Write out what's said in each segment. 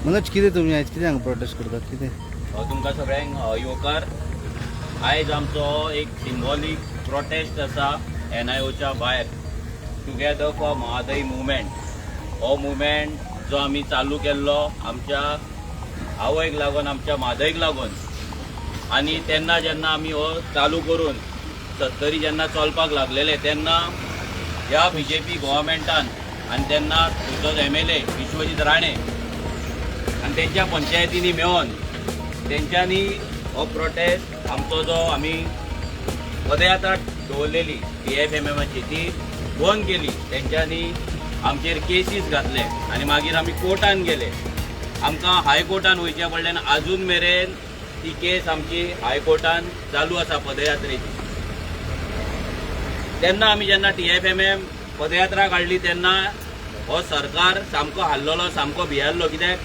मनोज कितें तुमी आयज कितें हांगा प्रोटेस्ट करतात कितें? तुमकां सगळ्यांक येवकार आयज आमचो एक सिंबॉलीक प्रोटेस्ट आसा NIOच्या भायर टुगेदर फॉर महादई मुवमेंट. हो मुवमेंट जो आमी चालू केल्लो आमच्या आवयक लागून आमच्या म्हादयक लागून आनी तेन्ना जेन्ना आमी हो चालू करून 70 जेन्ना चलपाक लागलेले तेन्ना ह्या BJP गव्हर्मेंटान आनी तेन्ना तुजोच MLA विश्वजीत राणे आनी तेंच्या पंचायतींनी मेळोन तेंच्यांनी हो प्रोटेस्ट आमचो जो आमी पदयात्रा दवरलेली AFMMची ती बंद केली. तेंच्यांनी आमचेर केसीस घातले आनी मागीर आमी कोर्टान गेले. आमकां हायकोर्टान वयचें पडलें. आजून मेरेन ती केस आमची हायकोर्टान चालू आसा पदयात्रेची. तेन्ना आमी जेन्ना TFMM पदयात्रा काडली तेन्ना हो सरकार सामको हाल्लोलो, सामको भियाल्लो. कित्याक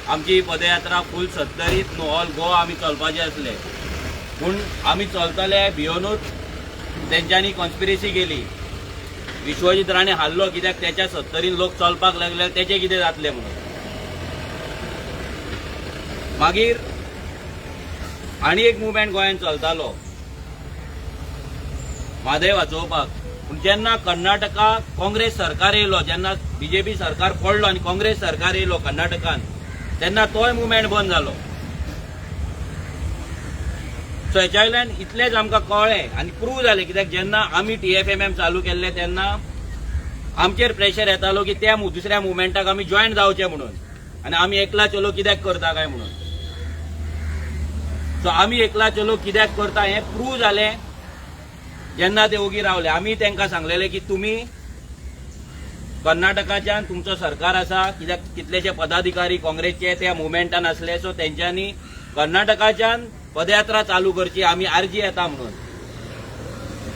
आमची पदयात्रा फूल 70 न्हू ऑल गोवा आमी चलपाचे आसले. पूण आमी चलतले भियोनूच तेंच्यांनी कॉन्स्पिरेसी केली. विश्वजीत राणे हाल्लो कित्याक त्याच्या 70 लोक चलपाक लागले तेचे कितें जातले म्हणून. मागीर आनी एक मुवमेंट गोंयांत चलतालो म्हादय वाचोवपाक. पूण जेन्ना कर्नाटका काँग्रेस सरकार येयलो, जेन्ना BJP सरकार पडलो आनी काँग्रेस सरकार येयलो कर्नाटकान तेन्ना तोय मुवमेंट बंद जालो. सो हेच्या वयल्यान इतलेंच आमकां कळ्ळें आनी प्रूव जालें कित्याक जेन्ना आमी TFMM चालू केल्ले तेन्ना आमचेर प्रेशर येतालो की त्या दुसऱ्या मुवमेंटाक आमी जॉयन जावचे म्हणून आनी आमी एकला चलो कित्याक करता काय म्हणून. सो आमी एकला चलो कित्याक करता हें प्रूव जालें जेन्ना ते ओगी रावले. आमी तांकां सांगलेलें की तुमी कर्नाटकाच्यान तुमचो सरकार आसा. कित्याक कितलेशे पदाधिकारी काँग्रेसचे त्या मुवमेंटान आसले. सो तेंच्यांनी कर्नाटकाच्यान पदयात्रा चालू करची, आमी आर्जी येता म्हणून.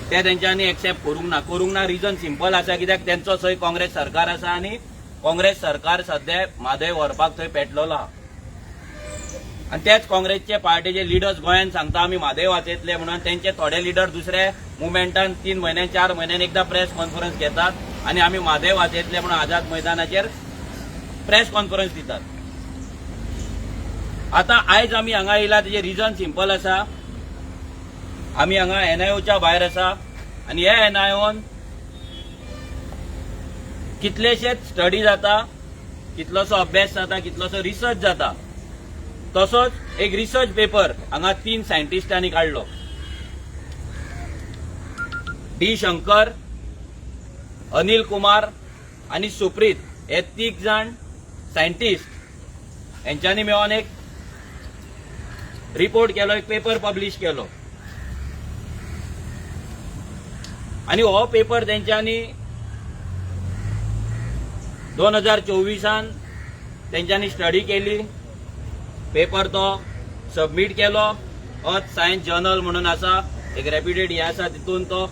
ते तेंच्यांनी एक्सेप्ट करूंक ना. रिजन सिंपल आसा कित्याक तेंचो थंय काँग्रेस सरकार आसा आनी काँग्रेस सरकार सध्या म्हादय व्हरपाक थंय पेटलेलो आहा. आनी तेच काँग्रेसचे पार्टीचे लिडर्स गोंयांत सांगता आमी म्हादय वाचयतले म्हणून. तेंचे थोडे लिडर दुसऱ्या मुवमेंटान 3 म्हयने 4 म्हयन्यान एकदा प्रेस कॉन्फरन्स घेतात आनी आमी म्हादय वाचयतले म्हणून आझाद मैदानाचेर प्रेस कॉन्फरन्स दितात. आता आयज आमी हांगा येयला तेजे रिजन सिंपल आसा. आमी हांगा NIOच्या भायर आसा आनी हे NIOन कितलेशेच स्टडी जाता, कितलोसो अभ्यास जाता, कितलोसो रिसर्च जाता. तसोच एक रिसर्च पेपर हांगा 3 सायंटिस्टांनी काडलो. D. शंकर, अनिल कुमार आनी सुप्रीत हे 3 जाण सायंटिस्ट हेंच्यांनी मेळोन एक रिपोर्ट केलो, एक पेपर पब्लिश केलो. आनी हो पेपर तेंच्यांनी 2024 तेंच्यांनी स्टडी केली. पेपर तो सबमीट केलो. अर्थ सायन्स जर्नल म्हणून आसा, एक रेप्युटेड हे आसा, तितून तो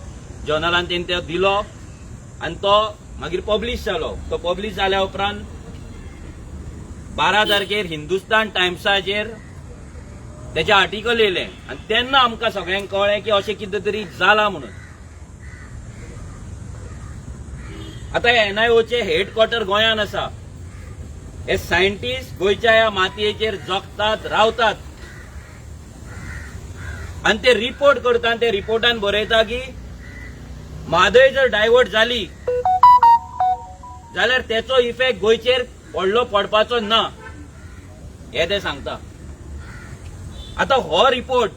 जर्नलान तेणी तो दिलो आनी तो मागीर पब्लिश जालो. तो पब्लिश जाल्या उपरांत 12 तारखेर हिंदुस्तान टायम्साचेर तेचे आर्टिकल येयलें आनी तेन्ना आमकां सगळ्यांक कळ्ळें की अशें कितें तरी जालां म्हणून. आतां NIOचे हेडक्वॉर्टर गोंयांत आसा. हे सायंटिस्ट गोंयच्या ह्या मातयेचेर जगतात, रावतात आनी ते रिपोर्ट करता. आनी ते रिपोर्टान बरयता की म्हादय जर डायवर्ट जाली जाल्यार तेचो इफेक्ट गोंयचेर व्हडलो पडपाचो ना हे ते सांगता. आता हो रिपोर्ट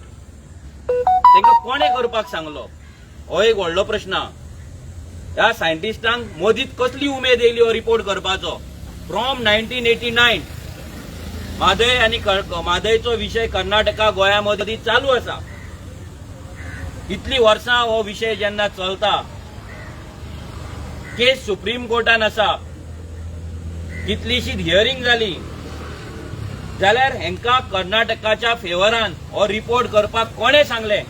तांकां कोणे करपाक सांगलो हो एक व्हडलो प्रश्न. ह्या सायंटिस्टांक मदींच कसली उमेद येयली हो रिपोर्ट करपाचो. फ्रॉम 1989 म्हादय आनी म्हादयचो विशय कर्नाटका गोंया मदीं चालू आसा. इतली वर्सां हो विषय जेन्ना चलता, केस सुप्रीम कोर्टान आसा, कितलीशीच हियरिंग जाली, जाल्यार हेंका कर्नाटकाच्या फेवरान हो रिपोर्ट करपाक कोणे सांगले?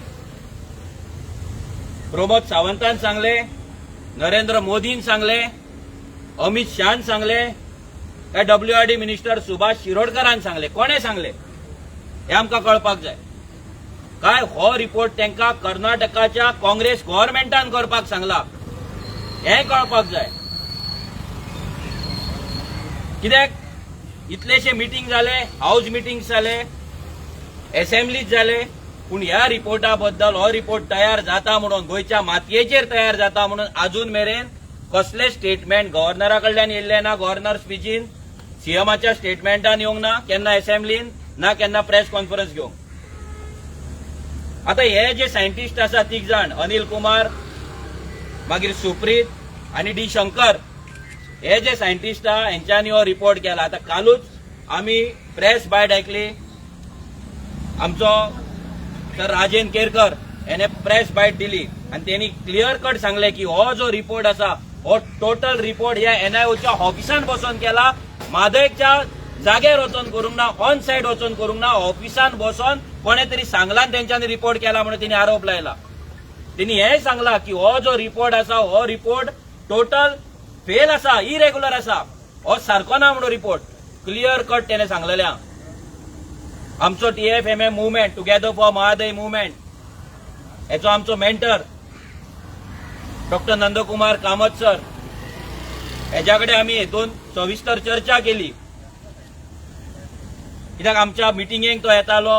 प्रमोद सावंतान सांगले, नरेंद्र मोदीन सांगले, अमित शहान सांगले, काय WRD मिनिस्टर सुभाष शिरोडकरान सांगले? कोणे सांगले हे आमकां कळपाक जाय. काय हो रिपोर्ट तांकां कर्नाटकाच्या काँग्रेस गव्हर्नमेंटान करपाक सांगला हें कळपाक जाय. कित्याक इतलेशे मिटींग जाले, हाऊस मिटींग्स जाले, असेंब्लीज जाले, पूण ह्या रिपोर्टा बद्दल हो रिपोर्ट तयार जाता म्हणून, गोंयच्या मातयेचेर तयार जाता म्हणून अजून मेरेन कसले स्टेटमेंट गव्हर्नरा कडल्यान येयल्ले ना. गव्हर्नर स्पीचीन, सीएमाच्या स्टेटमेंटान येवंक ना, केन्ना असेंब्लीन ना, केन्ना प्रेस कॉन्फरन्स घेवंक. आता हे जे सायंटिस्ट आसा 3 जाण, अनिल कुमार, मागीर सुप्रीत आनी डी शंकर, हे जे सायंटिस्ट आहा हेंच्यांनी हो रिपोर्ट केला. आता कालूच आमी प्रेस बायट आयकली, आमचो सर राजेंद्र केरकर याने प्रेस बायट दिली आणि त्यांनी क्लियर कट सांगले की हो जो रिपोर्ट आसा हो टोटल रिपोर्ट ह्या NIOच्या ऑफिसान बसून केला. मादयच्या जाग्यार वचून करूंक ना, ऑन सायड वचून करूंक ना, ऑफिसान बसून कोणे तरी सांगला तेंच्यांनी रिपोर्ट केला म्हणून त्यांनी आरोप लायला. त्यांनी हे सांगला की हो जो रिपोर्ट आसा हो रिपोर्ट टोटल फेल आसा, इरेग्युलर आसा, हो सारको ना म्हणून रिपोर्ट क्लियर कट त्याने सांगलेले. आमचो TFMM movement, together for Mhadei movement, हेचो आमचो mentor doctor Nandkumar Kamat sir, हेच्याकडे आमी हेतून सविस्तर चर्चा केली. कित्याक आमच्या मिटिंगेक तो येतालो,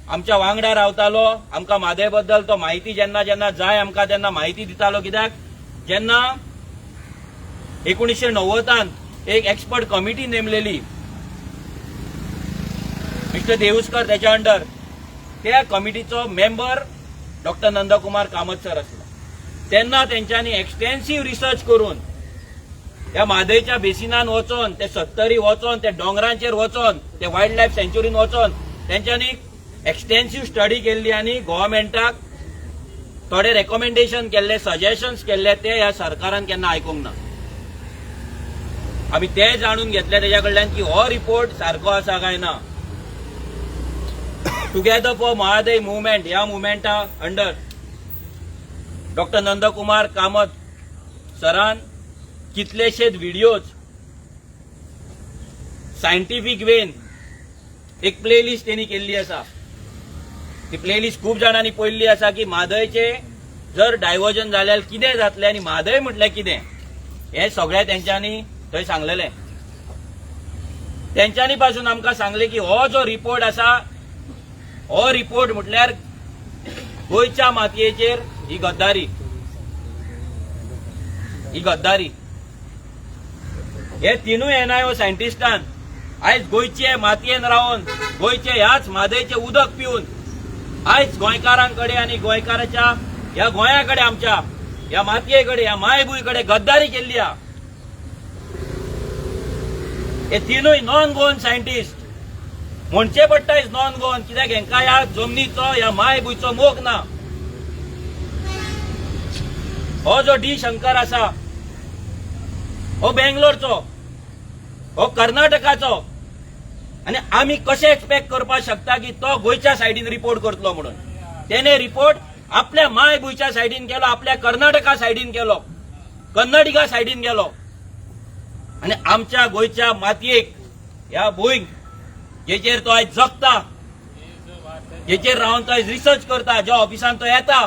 आमच्या वांगडा रावतालो, आमकां म्हादय बद्दल तो माहिती जेन्ना जेन्ना जाय आमकां तेन्ना माहिती दितालो. कित्याक जेन्ना 1990 एक एक्सपर्ट कमिटी नेमलेली, मिस्टर देवस्कर त्याच्या अंडर, त्या कमिटीचो member doctor Nandkumar Kamat sir आसलो. तेन्ना तेंच्यांनी एक्सटेन्सिव्ह रिसर्च करून त्या म्हादयच्या बेसिनान वचोन, ते सत्तरी वचोन, ते डोंगरांचेर वचोन, ते वायल्ड लायफ सँच्युरीन वचोन तेंच्यांनी एक्सटेन्सिव्ह स्टडी केल्ली आनी गव्हर्नमेंटाक थोडे रेकमेंडेशन केल्ले, सजेशन्स केल्ले, ते ह्या सरकारान केन्ना आयकूंक ना. आमी ते जाणून घेतले तेच्या कडल्यान की हो रिपोर्ट सारको आसा काय ना. टुगेदर फॉर महादय मुवमेंट, ह्या मुवमेंटा अंडर डॉक्टर नंदकुमार कामत सरान कितलेशेच व्हिडिओज सायंटिफिक वेन एक प्लेलिस्ट त्यांनी केल्ली आसा. ती प्लेलिस्ट खूप जाणांनी पळयल्ली आसा की म्हादयचे जर डायवर्जन जाल्यार कितें जातलें आनी म्हादय म्हटल्यार कितें हें सगळें तेंच्यांनी थंय सांगलेलें. तेंच्यांनी पासून आमकां सांगलें की हो जो रिपोर्ट आसा हो रिपोर्ट म्हटल्यार गोंयच्या मातयेचेर ही गद्दारी, ही गद्दारी. हे तिनूय NIO सायंटिस्टान आयज गोंयचे मातयेन रावन, गोंयचे ह्याच म्हादयचे उदक पिवन आयज गोंयकारांकडे आनी गोंयकाराच्या ह्या गोंयाकडे, आमच्या ह्या मातयेकडे, ह्या मायभूंयकडे गद्दारी केल्ली आहा. हे तिनूय नॉन गोवन सायंटिस्ट म्हणचे पडटा इज नॉन गोवन, कित्याक हेंकां ह्या जमनीचो, ह्या मायभूंयचो मोग ना. हो जो डी शंकर आसा हो बेंगलोरचो, हो कर्नाटकाचो, आनी आमी कशें एक्सपेक्ट करपाक शकता की तो गोंयच्या सायडीन रिपोर्ट करतलो म्हणून. तेणे रिपोर्ट आपल्या मायभूंयच्या सायडीन केलो, आपल्या कर्नाटका सायडीन केलो, कन्नडिगा सायडीन गेलो, आनी आमच्या गोंयच्या मातयेक, ह्या भूंयक जेचेर तो आयज जगता, जेचेर रावन तो आयज रिसर्च करता, ज्या ऑफिसान तो येता,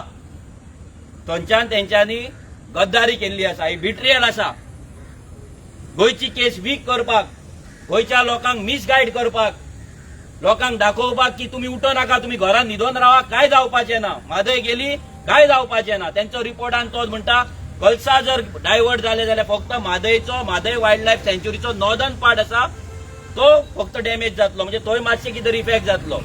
थंयच्यान तेंच्यांनी गद्दारी केल्ली आसा. ही बिट्रियल आसा. गोंयची केस वीक करपाक, गोंयच्या लोकांक मिसगायड करपाक, लोकांक दाखोवपाक की तुमी उठो नाका, तुमी घरान न्हिदोन रावा, काय जावपाचें ना, म्हादय गेली काय जावपाचें ना. तेंचो रिपोर्टान तोच म्हणटा कळसा जर डायवर्ट जाले जाल्यार फक्त म्हादयचो, म्हादय वायल्ड लायफ सँच्युरीचो नॉर्दर्न पार्ट आसा तो फक्त डॅमेज जातलो, म्हणजे थंय मातशें कितें इफेक्ट जातलो.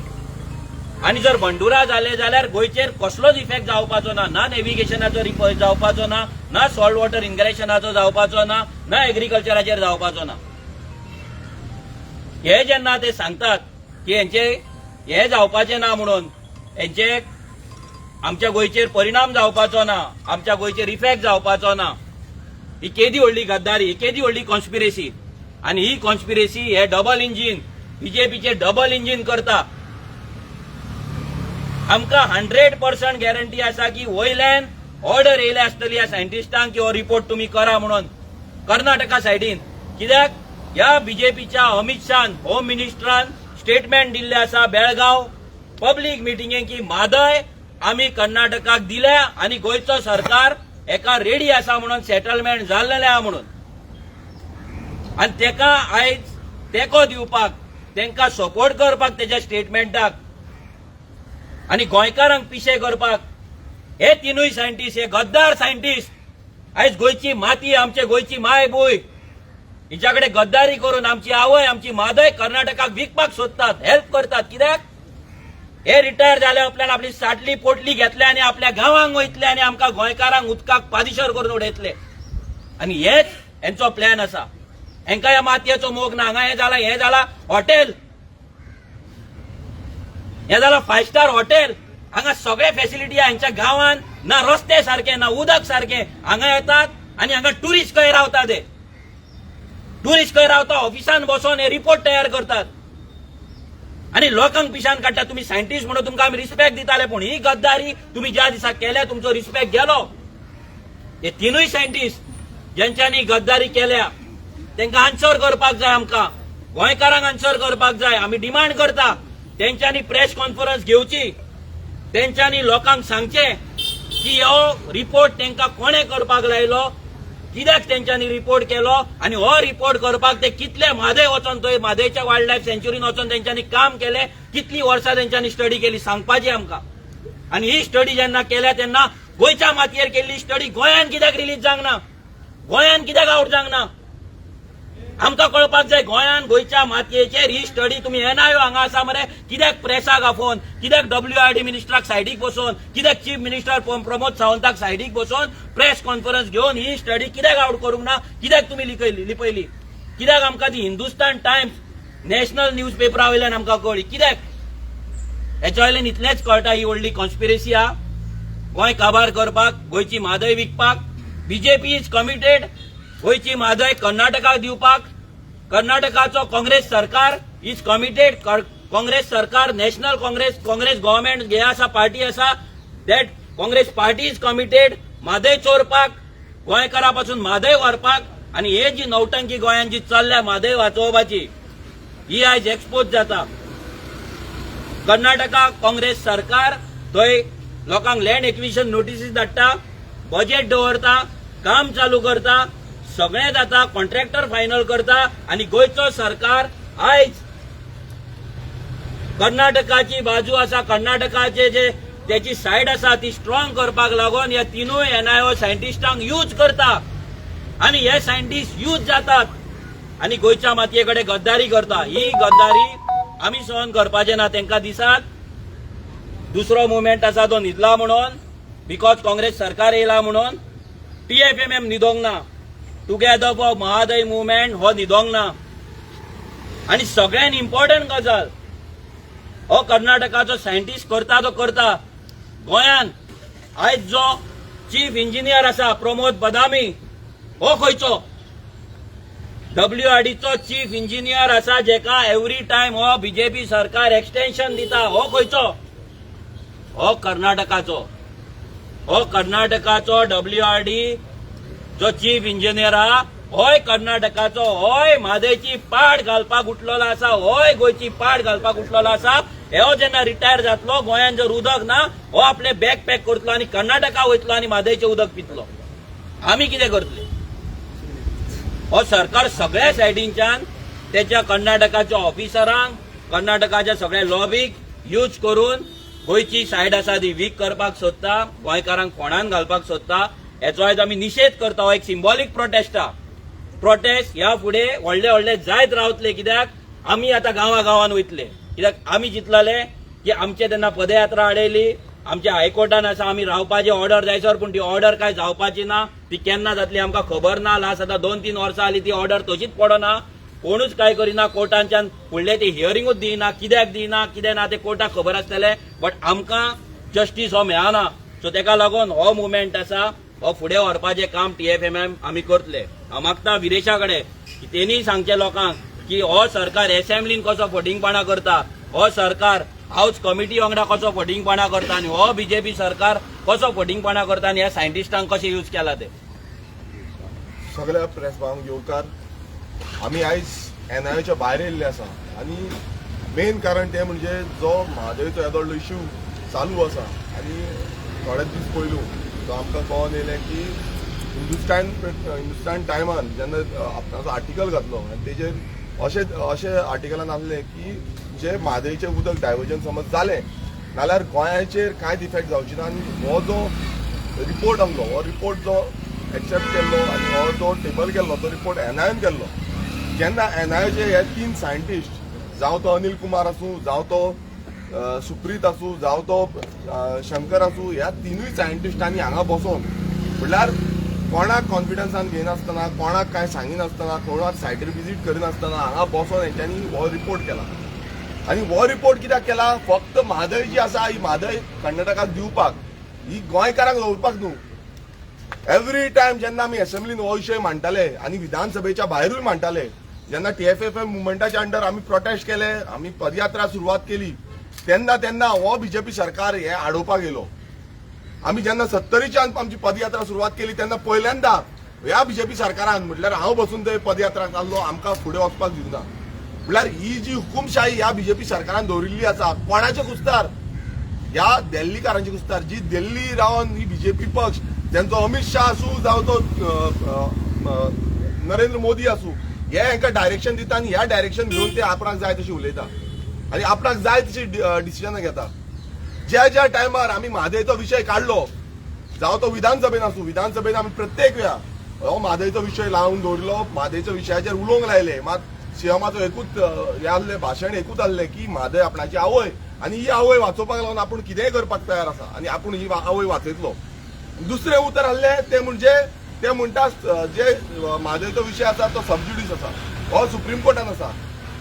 आनी जर बंडुरा जाले जाल्यार गोंयचेर कसलोच इफेक्ट जावपाचो ना, ना नेव्हिगेशनाचो जावपाचो ना, ना सॉल्ट वॉटर इनग्रेशनाचो जावपाचो ना, ना एग्रीकल्चराचेर जावपाचो ना. हे जेन्ना ते सांगतात की हेंचे हे जावपाचें ना म्हणून, हेंचे आमच्या गोंयचेर परिणाम जावपाचो ना, आमच्या गोंयचेर इफेक्ट जावपाचो ना. ही केदी व्हडली गद्दारी, ही केदी व्हडली कॉन्स्पिरेसी. आणि ही कॉन्स्पिरेसी हे डबल इंजिन, बीजेपीचे डबल इंजिन करता. आमकां 100% गॅरंटी आसा की वयल्यान ऑर्डर येयले आसतली ह्या सायंटिस्टांक की हो रिपोर्ट तुम्ही करा म्हणून कर्नाटका सायडीन. कित्याक ह्या बीजेपीच्या अमित शाह होम मिनिस्टरान स्टेटमेंट दिल्ले आसा बेळगांव पब्लीक मिटिंगेक की म्हादय आमी कर्नाटकाक दिल्या आणि गोंयचो सरकार एका रेडी आसा म्हणून सेटलमेंट जाल्लेले आहा म्हणून. आणि तेका आयज तेको दिवपाक, तेंका सपोर्ट करपाक तेच्या स्टेटमेंटाक आणि गोंयकारांक पिशे करपाक हे तिनूय सायंटिस्ट, हे गद्दार सायंटिस्ट आयज गोंयची माती, आमचे गोंयची माय भूंय हिच्याकडे गद्दारी करून आमची आवय, आमची मादय कर्नाटकाक विकपाक सोदतात, हेल्प करतात. कित्याक हे रिटायर जाले उपरांत आपली साटली पोटली घेतले आणि आपल्या गांवांक वयतले आणि आमकां गोंयकारांक उदकाक पादिशर करून उडयतले. आणि हेच हेंचो प्लॅन आसा. हेंका ह्या मातयेचो मोग ना. हांगा हे जाला हॉटेल, हे जाला 5 स्टार हॉटेल. हांगा सगळे फॅसिलिटी आहे. हांच्या गांवांत ना रस्ते सारखे, ना उदक सारखे. हांगा येतात आणि हांगा टुरिस्ट खंय रावतात. हे टुरिस्ट खंय रावता, ऑफिसान बसून हे रिपोर्ट तयार करतात आणि लोकांक पिशान काडटात. तुम्ही सायंटिस्ट म्हणून तुमकां आमी रिस्पेक्ट दिताले, पूण ही गद्दारी तुम्ही ज्या दिसा केल्या तुमचो रिस्पेक्ट गेलो. हे तिनूय सायंटिस्ट ज्यांच्यांनी गद्दारी केल्या तांकां आन्सर करपाक जाय. आमकां गोंयकारांक आन्सर करपाक जाय. आमी डिमांड करता तेंच्यांनी प्रेस कॉन्फरन्स घेवची, तेंच्यांनी लोकांक सांगचे की हो रिपोर्ट तांकां कोणे करपाक लायलो, कित्याक तेंच्यांनी रिपोर्ट केलो आणि हो रिपोर्ट करपाक ते कितले म्हादय वचोन थंय म्हादयच्या वायल्ड लायफ सँच्युरीन वचोन तेंच्यांनी काम केले, कितली वर्सां तेंच्यांनी स्टडी केली सांगपाची आमकां. आणि ही स्टडी जेन्ना केल्या तेन्ना गोंयच्या मातयेर केल्ली स्टडी गोंयान कित्याक रिलीज जावंक ना, गोंयान कित्याक आउट जावंक ना आमकां कळपाक जाय. गोंयान गोंयच्या मातयेचेर ही स्टडी तुम्ही NIO हांगा आसा मरे, कित्याक प्रेसाक आफोवन, कित्याक WRD मिनिस्टराक सायडीक बसोवन, कित्याक चीफ मिनिस्टर प्रमोद सावंताक सायडीक बसोवन प्रेस कॉन्फरन्स घेवन ही स्टडी कित्याक आउट करूंक ना, कित्याक तुम्ही लिपयली, कित्याक आमकां ती हिंदुस्तान टायम्स नॅशनल न्यूज पेपरा वयल्यान आमकां कळ्ळी. कित्याक हेच्या वयल्यान इतलेंच कळटा ही व्हडली कॉन्स्पिरेसी आहा गोंय काबार करपाक, गोंयची म्हादय विकपाक. बीजेपी इज कमिटेड गोंयची म्हादय कर्नाटकाक दिवपाक. कर्नाटकाचो काँग्रेस सरकार इज कमिटेड, काँग्रेस सरकार नॅशनल काँग्रेस गव्हर्नमेंट हे आसा, पार्टी आसा, that Congress party is committed Mhadei चोरपाक, गोंयकारा पासून म्हादय व्हरपाक. आणि हे जी नौटंकी गोंयान जी चल्ल्या म्हादय वाचोवपाची ही आयज एक्सपोज जाता. कर्नाटका काँग्रेस सरकार थंय लोकांक लँड एक्विजिशन नोटिसीस धाडटा, बजेट दवरता, काम चालू करता, सगळें जाता, कॉन्ट्रॅक्टर फायनल करता. आणि गोंयचो सरकार आयज कर्नाटकाची बाजू आसा, कर्नाटकाचे जे त्याची सायड आसा ती स्ट्रॉंग करपाक लागून ह्या तिनूय NIO सायंटिस्टांक यूज करता. आणि हे सायंटिस्ट यूज जातात आणि गोंयच्या मातये कडेन गद्दारी करता. ही गद्दारी आमी सहन करपाचे ना. तांकां दिसात दुसरो मुवमेंट आसा तो न्हिदला म्हणून, बिकॉज काँग्रेस सरकार येयला म्हणून. TFMM न्हिदोंक ना, टुगेदर फॉर महादय मुवमेंट हो न्हिदोंक ना. आणि सगळ्यात इम्पॉर्टंट गजाल हो कर्नाटकाचो सायंटिस्ट करता तो करता. गोंयान आयज जो चीफ इंजिनियर आसा प्रमोद बदामी हो खंयचो, WRDचो चीफ इंजिनियर आसा जेका एवरी टायम हो बीजेपी सरकार एक्सटेन्शन दिता, हो खंयचो, हो कर्नाटकाचो. हो कर्नाटकाचो WRD जो चीफ इंजिनियर आहा होय कर्नाटकाचो, होय म्हादयची पाड घालपाक उठलेलो आसा, होय गोंयची पाड घालपाक उठलेलो आसा. हो जेन्ना रिटायर जातलो, गोंयान जर उदक ना, हो आपले बॅग पॅक करतलो आणि कर्नाटका वयतलो आणि म्हादयचे उदक पितलो. आमी कितें करतले? हो सरकार सगळ्या सायडींच्यान त्याच्या कर्नाटकाच्या ऑफिसरांक, कर्नाटकाच्या सगळ्या लॉबीक यूज करून गोंयची सायड आसा ती वीक करपाक सोदता, गोंयकारांक फोंडान घालपाक सोदता. हेचो आयज आमी निशेध करता. हो एक सिंबॉलिक प्रोटेस्ट आहा. प्रोटेस्ट ह्या फुडें व्हडले व्हडले जायत रावतले. कित्याक आमी आतां गांवागांवान वयतले. कित्याक आमी चिंतलेले की आमचे तेन्ना पदयात्रा हाडयली, आमच्या हायकोर्टान आसा आमी रावपाची ऑर्डर जायसर, पूण ती ऑर्डर काय जावपाची ना. ती केन्ना जातली आमकां खबर ना. लास्ट आतां 2-3 वर्सां जाली ती ऑर्डर तशीच पडना, कोणूच काय करिना. कोर्टांच्यान फुडले ती हियरिंगूच दिना, कित्याक दिना कितें ना ते कोर्टाक खबर आसतले. बट आमकां जस्टीस हो मेळना. सो तेका लागून हो मुवमेंट आसा हो फुडें व्हरपाचें काम TFMM आमी करतले. हांव मागता विरेशा कडेन की तेणी सांगचे लोकांक की हो सरकार असेंब्लीन कसो फटिंगपणा करता, हो सरकार हाऊस कमिटी वांगडा कसो फटिंगपणा करता आनी हो BJP सरकार कसो फटिंगपणा करता आनी ह्या सायंटिस्टांक कशें यूज केला ते. सगळ्या प्रेस भावांक येवकार. आमी आयज NIOच्या भायर येयल्ले आसा आनी मेन कारण तें म्हणजे जो म्हादयचो येदोळ्ळो इश्यू चालू आसा आनी थोडे दीस पयलू तो आमकां कळोन येयलें की हिंदुस्तान टायमान जेन्ना आपणाचो आर्टिकल घातलो आनी तेजेर अशें आर्टिकलान आसलें की जे म्हादयचें उदक डायवर्जन समज जालें नाल्यार गोंयाचेर कांयच इफेक्ट जावची ना. आनी हो जो रिपोर्ट आसलो हो रिपोर्ट जो एक्सेप्ट केल्लो आनी हो जो टेबल केल्लो तो रिपोर्ट NIOन केल्लो. जेन्ना NIOचे हे 3 सायंटिस्ट जावं तो अनिल कुमार आसूं जावं तो सुप्रीत आसूं जावं तो शंकर आसूं ह्या 3य सायंटिस्टांनी हांगा बसोन म्हटल्यार कोणाक कॉन्फिडन्सान घेयनासतना कोणाक कांय सांगिनासतना कोणाक सायटीर विजीट करिनासतना हांगा बसोन हेंच्यांनी हो रिपोर्ट केला. आनी हो रिपोर्ट कित्याक केला फक्त म्हादय जी आसा ही म्हादय कर्नाटकाक दिवपाक ही गोंयकारांक दवरपाक न्हू. एवरी टायम जेन्ना आमी असेंब्लीन हो विशय मांडटाले आनी विधानसभेच्या भायरूय मांडटाले जेन्ना TFFM मुवमेंटाच्या अंडर आमी प्रोटेस्ट केले आमी पदयात्रा सुरवात केली तेन्ना हो BJP सरकार हे आडोवपाक येयलो. आमी जेन्ना 70च्यान आमची पदयात्रा सुरवात केली तेन्ना पहिल्यांदा ह्या BJP सरकारान म्हटल्यार हांव बसून थंय पदयात्रा चाललो आमकां फुडें वचपाक दिवना. म्हटल्यार ही जी हुकुमशाही ह्या BJP सरकारान दवरिल्ली आसा कोणाचे कुस्तार ह्या दिल्लीकारांची कुस्तार जी दिल्ली रावन ही BJP पक्ष जेंचो अमित शाह आसूं जावं तो नरेंद्र मोदी आसूं हे हांकां डायरेक्शन दिता आनी ह्या डायरेक्शन घेवन ते आपणाक जाय तशी उलयता आनी आपणाक जाय तशी डिसिजनां घेता. ज्या टायमार आमी म्हादयचो विशय काडलो जावं तो विधानसभेन आसूं विधानसभेन आमी प्रत्येक वेळा हो म्हादयचो विशय लावन दवरलो म्हादयच्या विशयाचेर उलोवंक लायले. मात सीएमाचो एकूच हे आसलें भाशण एकूच आसलें की म्हादय आपणाची आवय आनी ही आवय वाचोवपाक लागून आपूण कितेंय करपाक तयार आसा आनी आपूण ही आवय वाचयतलो. दुसरें उतर आसलें तें म्हणजे ते म्हणटा जे म्हादयचो विशय आसा तो सबज्युडिस आसा हो सुप्रीम कोर्टान आसा.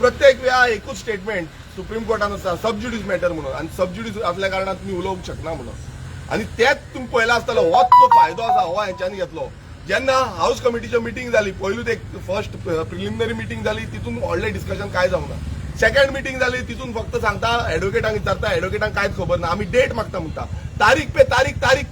प्रत्येक वेळा एकूच स्टेटमेंट सुप्रीम कोर्टान आसा सबज्युडिस मॅटर म्हणून आनी सबज्युडिस असल्या कारणान तुमी उलोवंक शकना म्हणून. आनी तेच तुमी पळयला आसतलो होच जो फायदो आसा हो हेंच्यांनी घेतलो. जेन्ना हाऊस कमिटीची मिटींग जाली पयलूच एक फर्स्ट प्रिलिमिनरी मिटींग जाली तितून व्हडलें डिस्कशन काय जावंक ना. सेकंड मिटींग जाली तितून फक्त सांगता एडवोकेटांक विचारता एडवोकेटांक कांयच खबर ना आमी डेट मागता म्हणटा तारीख पे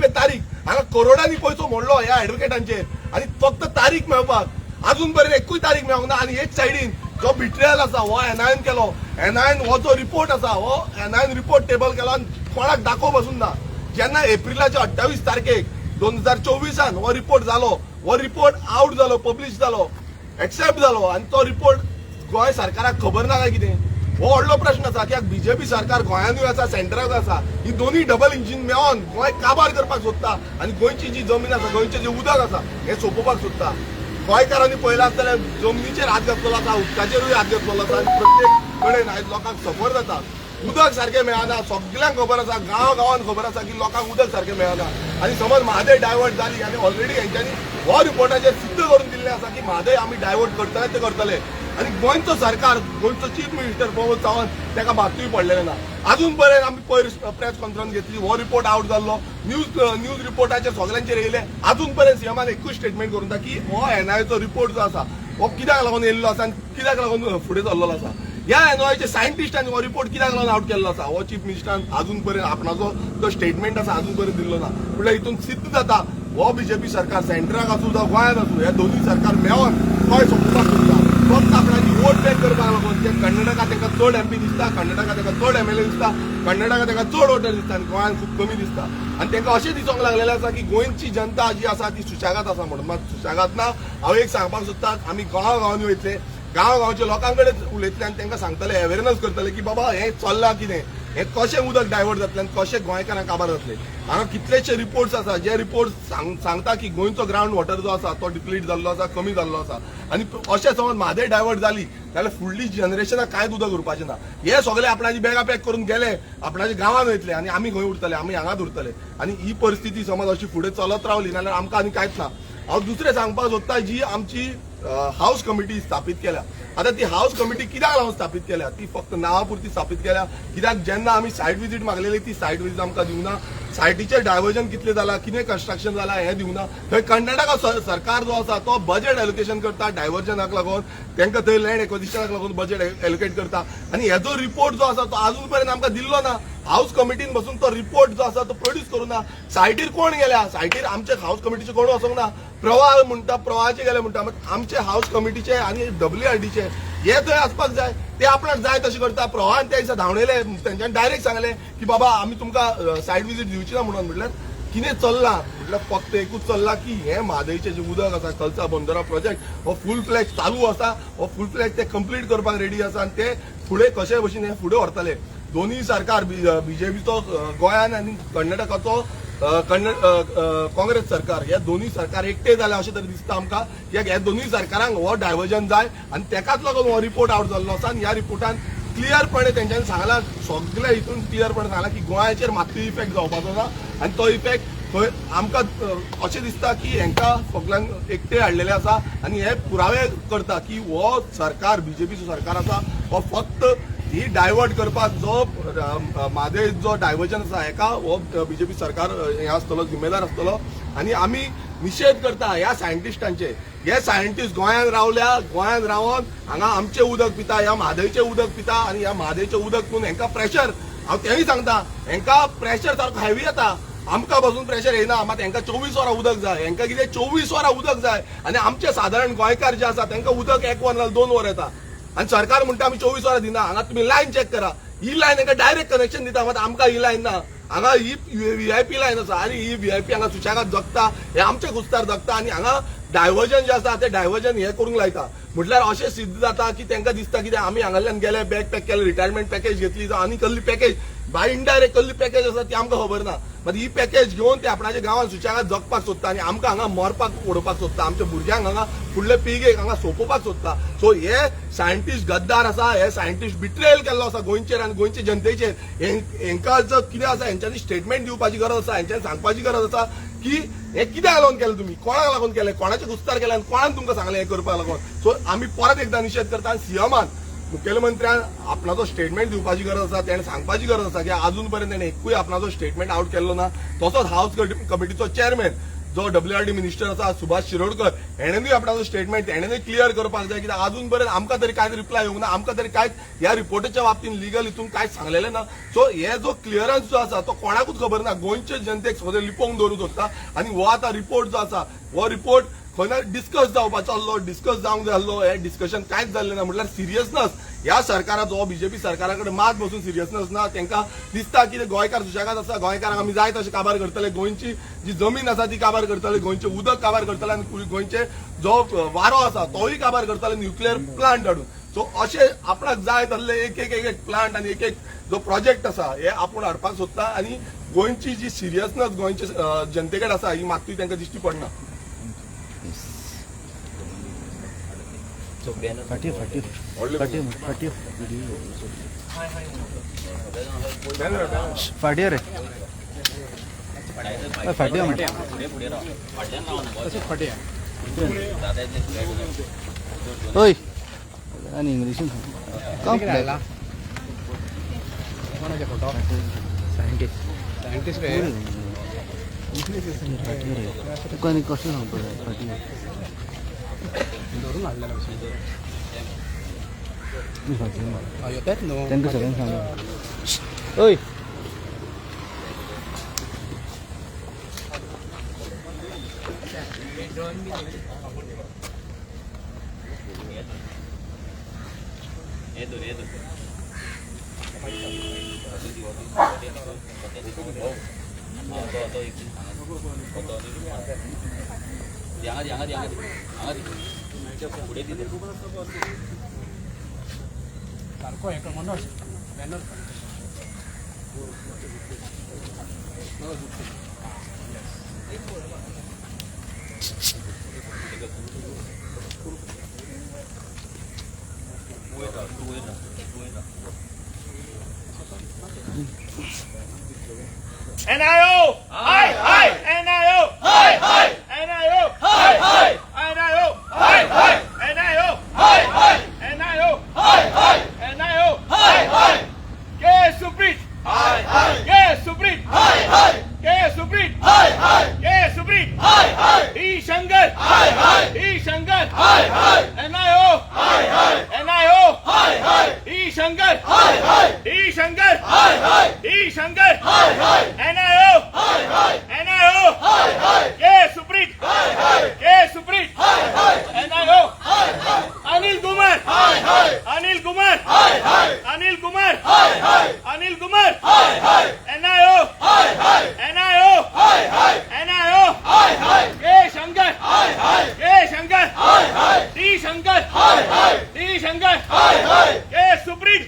तारीख हांगा करोडांनी पयसो मोडलो ह्या एडवोकेटांचेर आनी फक्त तारीख मेळपाक अजून पर्यंत एकूय तारीख मेळोंक ना. आनी एक सायडीन जो बिट्रेयल आसा हो NIOन केलो NIOन हो जो रिपोर्ट आसा हो NIOन रिपोर्ट टेबल केलो आनी कोणाक दाखोव बसून ना. जेन्ना एप्रिलाच्या 28 तारखेक 2024 हो रिपोर्ट जालो हो रिपोर्ट आउट जालो पब्लीश जालो एक्सेप्ट जालो आनी तो रिपोर्ट गोंय सरकाराक खबर ना काय कितें हो व्हडलो प्रश्न आसा. कित्याक BJP सरकार गोंयानूय आसा सेंटराक आसा ही दोनूय डबल इंजीन मेळोन गोंय काबार करपाक सोदता आनी गोंयची जी जमीन आसा गोंयचें जें उदक आसा हें सोंपोवपाक सोदता. गोंयकारांनी पळयलां जाल्यार जमनीचेर हात घातलेलो आसा उदकाचेरूय हात घातलेलो आसा आनी प्रत्येक कडेन आयज लोकांक सफर जाता. उदक सारकें मेळना सगळ्यांक खबर आसा गांवान खबर आसा की लोकांक उदक सारकें मेळना. आनी समज म्हादय डायवर्ट जाली आनी ऑलरेडी हेंच्यांनी हो रिपोर्टाचेर सिद्ध करून दिल्लें आसा की म्हादय आमी डायवर्ट करतले ते करतले आनी गोंयचो सरकार गोंयचो चीफ मिनिस्टर प्रमोद सावंत ताका बातूय पडलेलें ना. अजून पर्यंत आमी प्रेस कॉन्फरन्स घेतली हो रिपोर्ट आउट जाल्लो न्यूज रिपोर्टाचेर सगळ्यांचेर येयले अजून पर्यंत सीएमान एकूच स्टेटमेंट करून की हो NIOचो रिपोर्ट जो आसा हो कित्याक लागून येयल्लो आसा आनी कित्याक लागून फुडें चल्लेलो आसा. ह्या NIOचे सायंटिस्टांनी हो रिपोर्ट कित्याक लागून आउट केल्लो आसा हो चीफ मिनिस्टरान अजून पर्यंत आपणाचो जो स्टेटमेंट आसा अजून पर्यंत दिल्लो ना. म्हटल्यार हितून सिद्ध जाता हो BJP सरकार सेंटराक आसूं जावं गोंयांत आसूं हे दोनूय सरकार मेळोन गोंय सोंपोवपाक सोदता. फक्त आपणाची वोट बँक करपाक लागून ते कर्नाटकात तांकां चड MP दिसता कर्नाटकात तांकां चड MLA दिसता कर्नाटकात तांकां चड वोटर दिसता आनी गोंयांत खूब कमी दिसता. आनी तांकां अशें दिसोंक लागलेलें आसा की गोंयची जनता जी आसा ती सुशेगाद आसा म्हणून मात सुशेगाद ना. हांव एक सांगपाक सोदता आमी गांवांनी वयतले गांवांच्या लोकां कडेन उलयतले आनी तांकां सांगतले अवेरनस करतले की बाबा हें चल्लां कितें हें कशें उदक डायवर्ट जातलें आनी कशें गोंयकारांक काबार जातलें. हांगा कितलेशे रिपोर्ट्स आसा जे रिपोर्ट सांगता की गोंयचो ग्रावंड वॉटर जो आसा तो डिप्लीट जाल्लो आसा कमी जाल्लो आसा आनी अशें समज म्हादय डायवर्ट जाली जाल्यार फुडली जनरेशनाक कांयच उदक उरपाचें ना. हे सगळे आपणाची बॅगां पॅक करून गेले आपणाच्या गांवांत वयतले आनी आमी खंय उरतले आमी हांगाच उरतले आनी ही परिस्थिती समज अशी फुडें चलत रावली नाल्यार आमकां आनी कांयच ना. हांव दुसरें सांगपाक सोदता जी आमची हाऊस कमिटी स्थापीत केल्या आता ती हाऊस कमिटी कित्याक लागून स्थापीत केल्या, ती फक्त नावापुरती स्थापीत केल्या. कित्याक जेन्ना आमी सायट विजीट मागलेली ती सायट विजीट आमकां दिवना, सायटीचे डायवर्जन कितले जाला, कितें कन्स्ट्रक्शन जाला हें दिवना. थंय कर्नाटका सरकार जो आसा तो बजेट एलोकेशन करता डायवर्जनाक लागून, तांकां थंय लँड एक्विजिशनाक लागून बजेट एलोकेट करता, आनी हेजो रिपोर्ट जो आसा तो अजून पर्यंत आमकां दिल्लो ना. हाऊस कमिटीन बसून तो रिपोर्ट जो आसा तो प्रोड्यूस करूं ना. सायटीर कोण गेल्या, सायटीर आमचे हाऊस कमिटीचे कोण वचोंक ना. प्रवाह म्हणटा प्रवाहाचे गेले म्हणटा, आमचे हाऊस कमिटीचे आनी WRDचे हे थंय आसपाक जाय. ते आपणाक जाय तशें करता. प्रवाहान त्या दिसा धांवणयले, तेंच्यांनी डायरेक्ट सांगलें की बाबा आमी तुमकां सायट विजीट दिवची ना म्हणून. म्हटल्यार कितें चल्ला, म्हटल्यार फक्त एकूच चल्ला की हे म्हादयचें जे उदक आसा कलसा बंदरा प्रोजेक्ट हो फूल फ्लॅज चालू आसा, हो फूल फ्लॅज ते कंप्लीट करपाक रेडी आसा, आनी ते फुडें कशे भशेन हे फुडें व्हरतले. दोन्ही सरकार बीजेपीचो गोंयान आनी कर्नाटकाचो काँग्रेस सरकार, हे दोन्ही सरकार एकटे जाले अशें तरी दिसता आमकां. कित्याक ह्या दोन्ही सरकारांक हो डायवर्जन जाय आनी तेकाच लागून हो रिपोर्ट आवट जाल्लो आसा. आनी ह्या रिपोर्टान क्लियरपणे तेंच्यांनी सांगलां, सगळ्या हितून क्लियरपणे सांगलां की गोंयाचेर मात्तूय इफेक्ट जावपाचो ना. आनी तो इफेक्ट थंय आमकां अशें दिसता की हेंकां सगळ्यांक एकटे हाडलेले आसा. आनी हे पुरावे करता की हो सरकार बीजेपीचो सरकार आसा हो फक्त ही डायवर्ट करपाक जो म्हादय जो डायवर्जन आसा हेका हो बीजेपी सरकार हे आसतलो, जिम्मेदार आसतलो. आनी आमी निशेध करता ह्या सायंटिस्टांचे. हे सायंटिस्ट गोंयांत रावल्या, गोंयांत रावन हांगा आमचें उदक पिता, ह्या म्हादयचें उदक पिता, आनी ह्या म्हादयचें उदक पिवन हेंकां प्रेशर, हांव तेंय सांगता, हेंकां प्रेशर सारको हेवी येता. आमकां पासून प्रेशर येना, मात हेंकां 24 वरां उदक जाय. हेंकां कितें 24 वरां उदक जाय, आनी आमचे सादारण गोंयकार जे आसा तांकां उदक 1 वर नाजाल्यार 2 वर येता. आनी सरकार म्हणटा आमी 24 वरां दिना. हांगा तुमी लायन चॅक करा, ही लायन हेंकां डायरेक्ट कनेक्शन दिता, मात आमकां ही लायन ना. हांगा ही VIP लायन आसा आनी ही VIP हांगा सुशेगाद जगता, हे आमचे कुस्तार जगता. आनी हांगा डायवर्जन जे आसा ते डायवर्जन हे करूंक लायता. म्हटल्यार अशें सिद्ध जाता की तांकां दिसता की आमी हांगाल्यान गेले, बॅग पॅक केले, रिटायरमेंट पॅकेज घेतली, जावं आनी कसली पॅकेज बाय इनडायरेक्ट कसली पॅकेज आसा ती आमकां खबर ना. मात ही पॅकेज घेवन ते आपणाच्या गांवांत सुशेगाद जगपाक सोदता आनी आमकां हांगा मरपाक उडोवपाक सोदता. आमच्या भुरग्यांक हांगा फुडले पिळगेक हांगा सोंपोवपाक सोदता. सो हे सायंटिस्ट गद्दार आसा, हे सायंटिस्ट बिट्रेल केल्लो आसा गोंयचेर आनी गोंयचे जनतेचेर. हेंकां जर कितें आसा हेंच्यांनी स्टेटमेंट दिवपाची गरज आसा, हेंच्यांनी सांगपाची गरज आसा की हे कित्याक लागून केलें, तुमी कोणाक लागून केलें, कोणाचे कुस्तार केले आनी कोणान तुमकां सांगलें हें करपाक लागून. सो आमी परत एकदा निशेध करता. आनी सीएमान मुखेलमंत्र्यान आपणाचो स्टेटमेंट दिवपाची गरज आसा, तेणें सांगपाची गरज आसा की अजून पर्यंत तेणें एकूय आपणाचो स्टेटमेंट आउट केल्लो ना. तसोच हाऊस कमिटीचो चेअरमॅन जो WRD मिनिस्टर आसा सुभाष शिरोडकर, हेणेनूय आपणाचो स्टेटमेंट हेणेनूय क्लियर करपाक जाय. कित्याक अजून पर्यंत आमकां तरी कांयच रिप्लाय येवंक ना, आमकां तरी कांयच ह्या रिपोर्टाच्या बाबतींत लिगल हितून कांयच सांगलेलें ना. सो हे जो क्लियरन्स जो आसा तो कोणाकूच खबर ना, गोंयचे जनतेक सगळें लिपोवंक दवरूंक सोदता. आनी हो आतां रिपोर्ट जो आसा हो रिपोर्ट खंय ना डिस्कस जावपाचो आसलो, डिस्कस जावंक जाय आसलो, हे डिस्कशन कांयच जाल्लें ना. म्हटल्यार सिरियसनस ह्या सरकाराचो बीजेपी सरकारा कडेन मात बसून सिरियसनस ना. तांकां दिसता की गोंयकार सुशेगाद आसा, गोंयकारांक आमी जाय तशें काबार करतले, गोंयची जी जमीन आसा ती काबार करतले, गोंयचें उदक काबार करतले, आनी गोंयचे जो वारो आसा तोय काबार करतले न्युक्लियर प्लांट हाडून. सो अशें आपणाक जाय तसले एक एक प्लांट आनी एक जो प्रोजेक्ट आसा हे आपूण हाडपाक सोदता. आनी गोंयची जी सिरियसनस गोंयचे जनते कडेन आसा ही मात्तूय तांकां दिश्टी पडना. फाटीर ओय आणि इंग्लिशीन सायंटिस्ट रे तुका आनी कसलें सांगता फाटीर धरून हाडलेलो तांकां सगळ्यांक सांग. ओय NIO! Hi! Hi! NIO! Hi! Hi! NIO! Hi! Hi! NIO! Hi! Hi! NIO! Hi! Hi! NIO! NIO NIO D Shankar D Shankar D Shankar NIO NIO K Suprit K Suprit NIO Anil Kumar Anil Kumar Anil Kumar Anil Kumar NIO NIO NIO K Shankar K Shankar D Shankar D Shankar K Suprit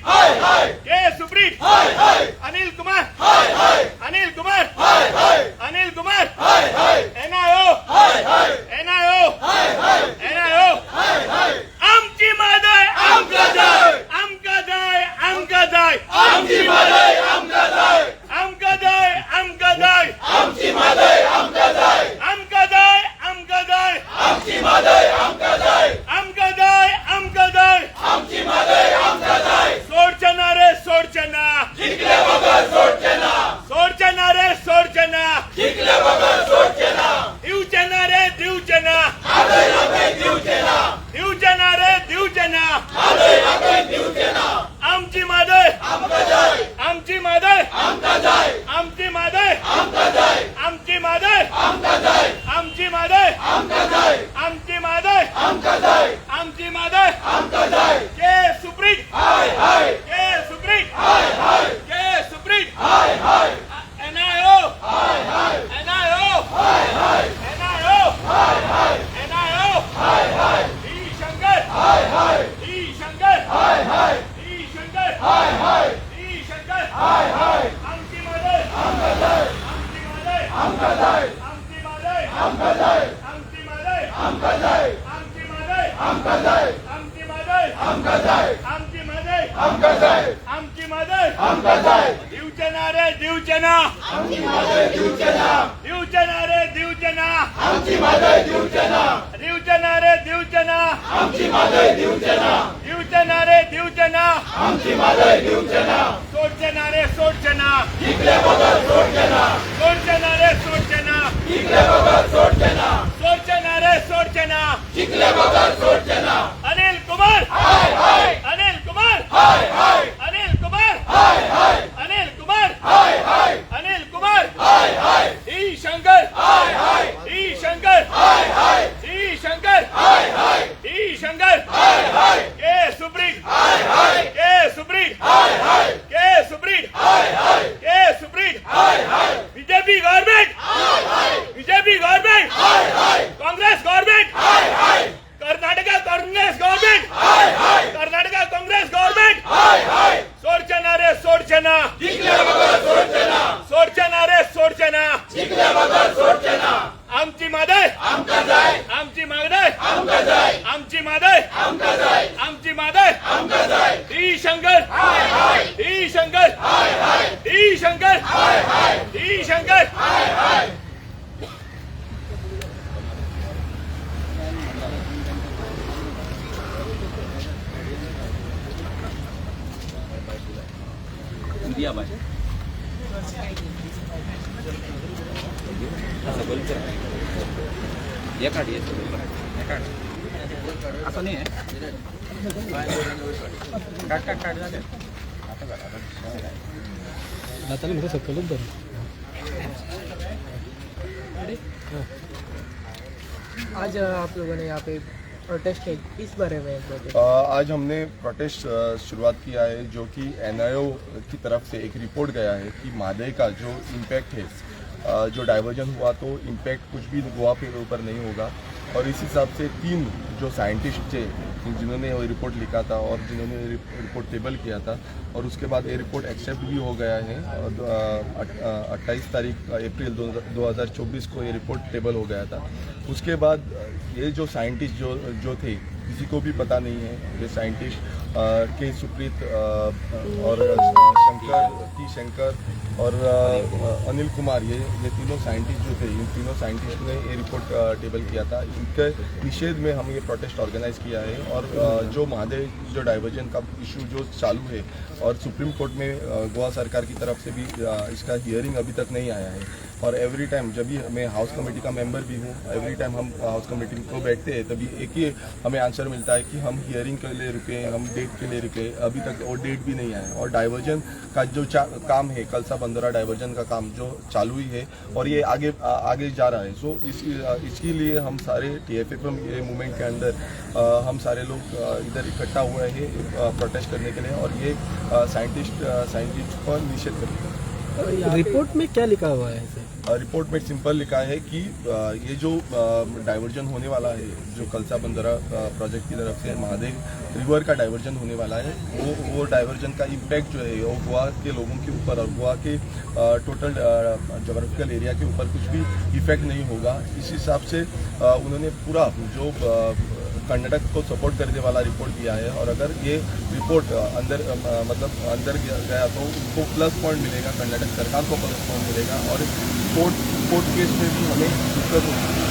K Suprit Anil Kumar Anil Kumar Anil Kumar NIO NIO NIO आमची मादय आमका जाय आमका जाय आमका जाय आमची मादय आमका जाय आमका जाय आमका जाय आमची मादय आमका जाय आमका जाय आमका जाय आमची मादय आमका जाय आमका जाय आमका जाय आमची मादय आमका जाय सोडचना रे सोडचना जिंकले बगर सोडचना सोडचना रे सोडचना जिंकले बगर सोडचना दिवचना रे दिवचना मादय आमका दिवचना दिवचना रे दिवचना मादय आमका दिवचना आमची मादय आमका जाय आमची मादय आमका जाय आमची मादय आमका जाय आमची मादय आमका जाय आमची मादय आमका जाय आमची मादय आमका जाय आमची मादय आमका जाय के सुप्रीत हाय हाय के सुप्रीत हाय हाय के सुप्रीत हाय हाय NIO हाय हाय NIO हाय हाय NIO हाय हाय NIO हाय हाय D Shankar हाय हाय D Shankar हाय हाय D Shankar हाय हाय D Shankar हाय हाय आमची मादय आमका जाय आमची मादय आमका जाय आमची मादय आमका जाय आमची मादय आमका जाय आमची मादय आमका जाय आमची मादय आमका जाय आमची मादय आमका जाय आमची मादय आमका जाय दिवचना रे दिवचना आमची मादय दिवचना दिवचना रे दिवचना आमची मादय दिवचना दिवचना रे दिवचना आमची मादय दिवचना दिवचना रे दिवचना आमची मादय दिवचना सोडचना रे सोडचना जिंकले बगर सोडचना सोडचना रे सोडचना जिंकले बगर सोडचना सोडचना रे सोडचना जिंकले बगर सोडचना अनिल कुमार हाय हाय अनिल कुमार हाय हाय अनिल कुमार हाय हाय अनिल कुमार हाय हाय अनिल कुमार हाय हाय D Shankar हाय हाय D Shankar हाय हाय D Shankar हाय हाय D Shankar हाय हाय के सुप्रीत हाय हाय के सुप्रीत हाय हाय के सुप्रीत हाय हाय के सुप्रीत हाय हाय बीजेपी गवर्नमेंट हाय हाय बीजेपी गवर्नमेंट हाय हाय कांग्रेस गवर्नमेंट हाय हाय कर्नाटका कांग्रेस गवर्नमेंट हाय हाय कर्नाटका कांग्रेस गवर्नमेंट हाय हाय सोडचना रे सोडचना जिंकले बगर सोडचना सोडचना रे सोडचना जिंकले बगर सोडचना आमची मादय आमका जाय आमची मादय आमका जाय आमची मादय आमका जाय आमची मादय आमका जाय D Shankar हाय हाय D Shankar हाय हाय D Shankar हाय हाय D Shankar हाय हाय दिया भाई ये काढ असं नाही आहे काट झाले आता मेरे सकलच धरू आज आप लोगों ने यहाँ पे प्रोटेस्ट किया, किस बारे में प्रोटेस्ट? आज हमने प्रोटेस्ट शुरुआत किया है जो कि NIO की तरफ से एक रिपोर्ट गया है कि मादे का जो इम्पैक्ट है, जो डाइवर्जन हुआ तो इम्पैक्ट कुछ भी गोवा के ऊपर नहीं होगा। और इस हिसाब से 3 जो साइंटिस्ट थे जिन्होंने वो रिपोर्ट लिखा था और जिन्होंने रिपोर्ट टेबल किया था, और उसके बाद ये रिपोर्ट एक्सेप्ट भी हो गया है। 28 तारीख अप्रैल 2024 को ये रिपोर्ट टेबल हो गया था। उसके बाद ये जो साइंटिस्ट जो थे किसी को भी पता नहीं है, ये साइंटिस्ट के सुप्रीत और शंकर और अनिल कुमार, ये तीनों साइंटिस्ट जो थे, इन तीनों साइंटिस्ट ने ये रिपोर्ट टेबल किया था। इनके निषेध में हम ये प्रोटेस्ट ऑर्गेनाइज किया है। और जो महादे जो डाइवर्जन का इशू जो चालू है और सुप्रीम कोर्ट में गोवा सरकार की तरफ से भी इसका हियरिंग अभी तक नहीं आया है, और एवरी टाइम जब भी मैं हाउस कमेटी का मेंबर भी हूँ, एवरी टाइम हम हाउस कमेटी को बैठते हैं तभी एक ही हमें आंसर मिलता है कि हम हियरिंग के लिए रुके, हम डेट के लिए रुके, अभी तक वो डेट भी नहीं आया। और डाइवर्जन का जो काम है, कलसा बंदरा डाइवर्जन का काम जो चालू ही है और ये आगे जा रहा है। सो इसके लिए हम सारे TFFM ये मूवमेंट के अंदर हम सारे लोग इधर इकट्ठा हुए हैं प्रोटेस्ट करने के लिए और ये साइंटिस्ट पर निषेध करेंगे। रिपोर्ट में क्या लिखा हुआ है सर? रिपोर्ट में सिंपल लिखा है कि ये जो डाइवर्जन होने वाला है, जो कलसा बंदरा प्रोजेक्ट की तरफ से महादेव रिवर का डाइवर्जन होने वाला है, वो डाइवर्जन का इम्पैक्ट जो है वो गोवा के लोगों के ऊपर और गोवा के टोटल जोग्राफिकल एरिया के ऊपर कुछ भी इफेक्ट नहीं होगा। इस हिसाब से उन्होंने पूरा जो कर्नाटक को सपोर्ट करने वाला रिपोर्ट दिया है और अगर ये रिपोर्ट अंदर गया तो उनको प्लस पॉइंट मिलेगा, कर्नाटक सरकार को प्लस पॉइंट मिलेगा और कोर्ट केस में भी हमें दिक्कत होगी।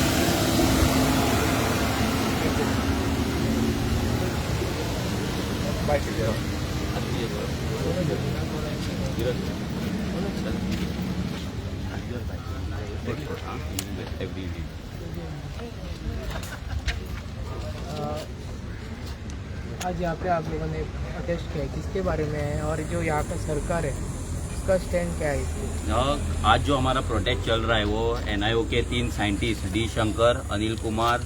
आज यहाँ पे आप लोगों ने प्रोटेस्ट किया, किसके बारे में है और जो यहाँ का सरकार है उसका स्टैंड क्या है? आज जो हमारा प्रोटेस्ट चल रहा है वो NIO के 3 साइंटिस्ट D शंकर, अनिल कुमार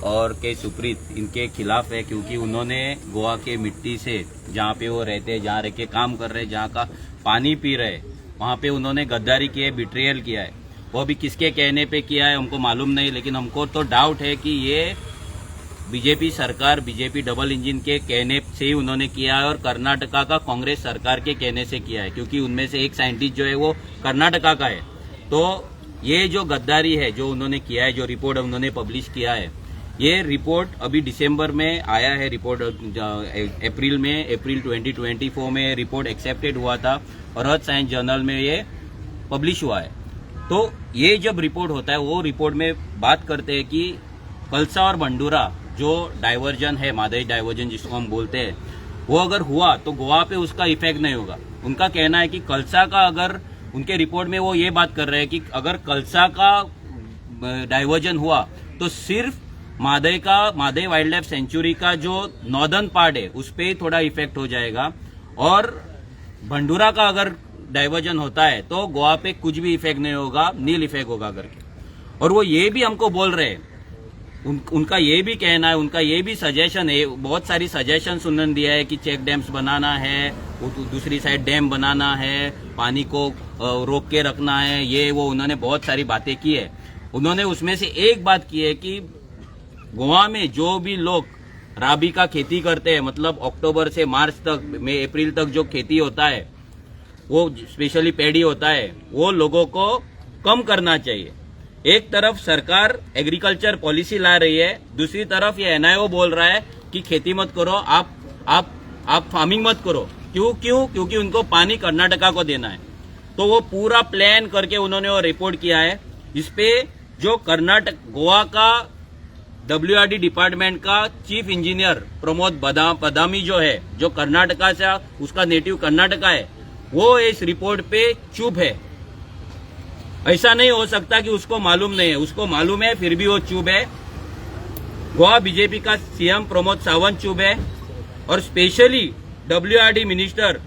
और K सुप्रीत इनके खिलाफ है, क्योंकि उन्होंने गोवा के मिट्टी से जहाँ पे वो रहते हैं, जहाँ रह के काम कर रहे हैं, जहाँ का पानी पी रहे, वहाँ पे उन्होंने गद्दारी की है, बिट्रियल किया है। वो भी किसके कहने पे किया है हमको मालूम नहीं, लेकिन हमको तो डाउट है कि ये बीजेपी सरकार, बीजेपी डबल इंजन के कहने से ही उन्होंने किया है और कर्नाटका का कांग्रेस सरकार के कहने से किया है, क्योंकि उनमें से एक साइंटिस्ट जो है वो कर्नाटका का है। तो ये जो गद्दारी है जो उन्होंने किया है, जो रिपोर्ट उन्होंने पब्लिश किया है, ये रिपोर्ट अभी दिसंबर में आया है, रिपोर्ट अप्रैल 2024 में रिपोर्ट एक्सेप्टेड हुआ था और अर्थ साइंस जर्नल में ये पब्लिश हुआ है। तो ये जब रिपोर्ट होता है वो रिपोर्ट में बात करते हैं कि कलसा और बंडूरा जो डाइवर्जन है, मादई डाइवर्जन जिसको हम बोलते हैं, वो अगर हुआ तो गोवा पे उसका इफेक्ट नहीं होगा। उनका कहना है कि कलसा का, अगर उनके रिपोर्ट में वो ये बात कर रहे हैं कि अगर कलसा का डाइवर्जन हुआ तो सिर्फ मादई वाइल्ड लाइफ सेंचुरी का जो नॉर्दर्न पार्ट है उस पर थोड़ा इफेक्ट हो जाएगा और भंडूरा का अगर डाइवर्जन होता है तो गोवा पे कुछ भी इफेक्ट नहीं होगा, नील इफेक्ट होगा करके। और वो ये भी हमको बोल रहे हैं, उनका ये भी कहना है, उनका ये भी सजेशन है, बहुत सारी सजेशंस उन्होंने दिया है कि चेक डैम्स बनाना है, दूसरी साइड डैम बनाना है, पानी को रोक के रखना है, ये वो उन्होंने बहुत सारी बातें की है। उन्होंने उसमें से एक बात की है कि गोवा में जो भी लोग राबी का खेती करते हैं, मतलब अक्टूबर से मार्च तक, मई अप्रैल तक जो खेती होता है, वो स्पेशली पैडी होता है, वो लोगों को कम करना चाहिए। एक तरफ सरकार एग्रीकल्चर पॉलिसी ला रही है, दूसरी तरफ ये NIO बोल रहा है कि खेती मत करो, आप फार्मिंग मत करो। क्योंकि उनको पानी कर्नाटका को देना है। तो वो पूरा प्लान करके उन्होंने वो रिपोर्ट किया है। इस पे जो गोवा का WRD डिपार्टमेंट का चीफ इंजीनियर प्रमोद बदामी जो है, जो कर्नाटका से, उसका नेटिव कर्नाटका है, वो इस रिपोर्ट पे चुप है। ऐसा नहीं हो सकता कि उसको मालूम नहीं है, उसको मालूम है फिर भी वो चुप है। गोवा बीजेपी का CM प्रमोद सावंत चुप है और specially WRD minister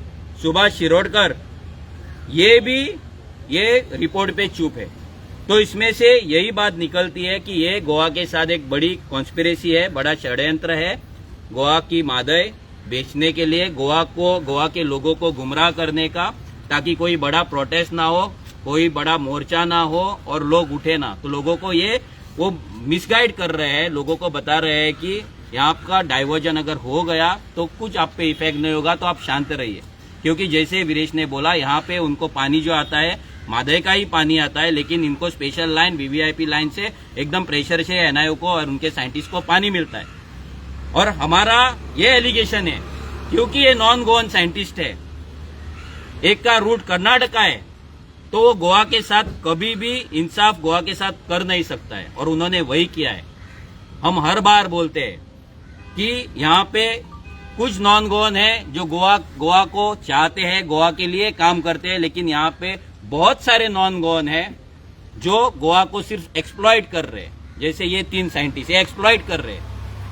Subhash Shirodkar ये रिपोर्ट पे चुप है। तो इसमें से यही बात निकलती है कि ये गोवा के साथ एक बड़ी कॉन्स्पिरेसी है, बड़ा षड्यंत्र है गोवा की मादई बेचने के लिए, गोवा के लोगों को गुमराह करने का, ताकि कोई बड़ा प्रोटेस्ट ना हो, कोई बड़ा मोर्चा ना हो और लोग उठे ना। तो लोगों को वो मिसगाइड कर रहे हैं, लोगों को बता रहे हैं कि यहाँ का डाइवर्जन अगर हो गया तो कुछ आप पे इफेक्ट नहीं होगा, तो आप शांत रहिए। क्योंकि जैसे वीरेश ने बोला, यहाँ पे उनको पानी जो आता है मादई का ही पानी आता है, लेकिन इनको स्पेशल लाइन VVIP लाइन से एकदम प्रेशर से NIO को और उनके साइंटिस्ट को पानी मिलता है। और हमारा ये एलिगेशन है, क्योंकि ये नॉन गोवन साइंटिस्ट है, एक का रूट कर्नाटका है, तो वो गोवा के साथ कभी भी इंसाफ गोवा के साथ कर नहीं सकता है, और उन्होंने वही किया है। हम हर बार बोलते हैं कि यहाँ पे कुछ नॉन गोवन है जो गोवा को चाहते हैं, गोवा के लिए काम करते हैं, लेकिन यहाँ पे बहुत सारे नॉन गोवन है जो गोवा को सिर्फ एक्सप्लॉइट कर रहे हैं, जैसे ये 3 साइंटिस्ट ये एक्सप्लॉइट कर रहे हैं,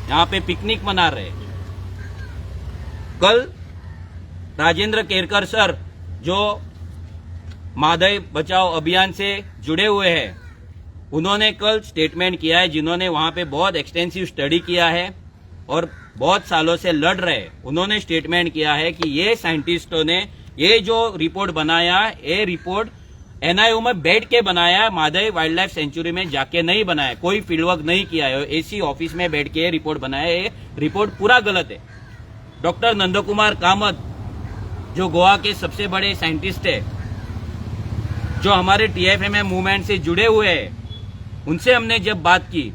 यहाँ पे पिकनिक मना रहे हैं। कल राजेंद्र केरकर सर जो मादई बचाओ अभियान से जुड़े हुए हैं, उन्होंने कल स्टेटमेंट किया है, जिन्होंने वहां पे बहुत एक्सटेंसिव स्टडी किया है और बहुत सालों से लड़ रहे, उन्होंने स्टेटमेंट किया है कि ये साइंटिस्टों ने ये जो रिपोर्ट बनाया, ये रिपोर्ट एनआईओ में बैठ के बनाया, मादई वाइल्ड लाइफ सेंचुरी में जाके नहीं बनाया, कोई फील्ड वर्क नहीं किया है, एसी ऑफिस में बैठ के रिपोर्ट बनाया। ये रिपोर्ट पूरा गलत है। डॉक्टर नंदकुमार कामत जो गोवा के सबसे बड़े साइंटिस्ट है, जो हमारे टीएफएमएम मूवमेंट से जुड़े हुए हैं, उनसे हमने जब बात की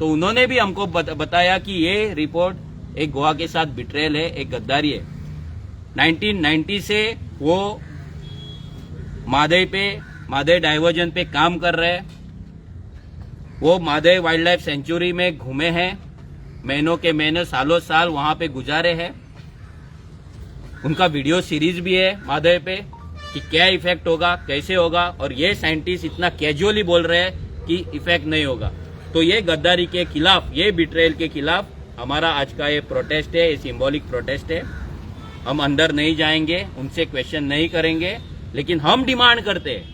तो उन्होंने भी हमको बताया कि ये रिपोर्ट एक गोवा के साथ बिट्रेल है, एक गद्दारी है। 1990 से वो मादई डाइवर्जन पे काम कर रहे हैं। वो मादई वाइल्ड लाइफ सेंचुरी में घूमे हैं, महीनों के महीने सालों साल वहां पे गुजारे हैं। उनका वीडियो सीरीज भी है मादई पे कि क्या इफेक्ट होगा, कैसे होगा, और ये साइंटिस्ट इतना कैजुअली बोल रहे हैं कि इफेक्ट नहीं होगा। तो ये गद्दारी के खिलाफ, ये बिट्रेल के खिलाफ हमारा आज का ये प्रोटेस्ट है, ये सिंबॉलिक प्रोटेस्ट है। हम अंदर नहीं जाएंगे, उनसे क्वेश्चन नहीं करेंगे, लेकिन हम डिमांड करते हैं,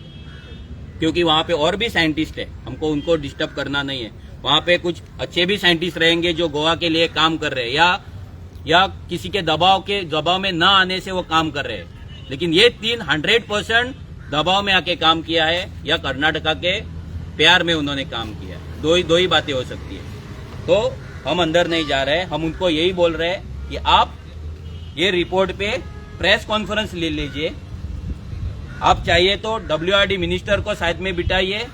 क्योंकि वहां पे और भी साइंटिस्ट है, हमको उनको डिस्टर्ब करना नहीं है। वहां पे कुछ अच्छे भी साइंटिस्ट रहेंगे जो गोवा के लिए काम कर रहे हैं, या किसी के दबाव में न आने से वो काम कर रहे हैं। लेकिन ये 100% दबाव में आके काम किया है, या कर्नाटका के प्यार में उन्होंने काम किया है। दो ही बातें हो सकती है। तो हम अंदर नहीं जा रहे हैं, हम उनको यही बोल रहे हैं कि आप ये रिपोर्ट पे प्रेस कॉन्फ्रेंस ले लीजिए। आप चाहिए तो WRD मिनिस्टर को साथ में बिठाइए,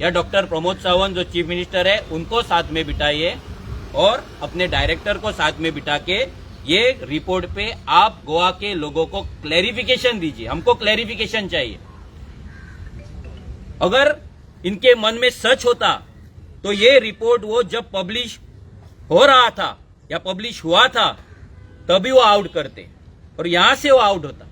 या डॉक्टर प्रमोद सावंत जो चीफ मिनिस्टर है उनको साथ में बिठाइए, और अपने डायरेक्टर को साथ में बिठा के ये रिपोर्ट पे आप गोवा के लोगों को क्लैरिफिकेशन दीजिए। हमको क्लैरिफिकेशन चाहिए। अगर इनके मन में सच होता तो ये रिपोर्ट वो जब पब्लिश हो रहा था या पब्लिश हुआ था तभी वो आउट करते, और यहां से वो आउट होता,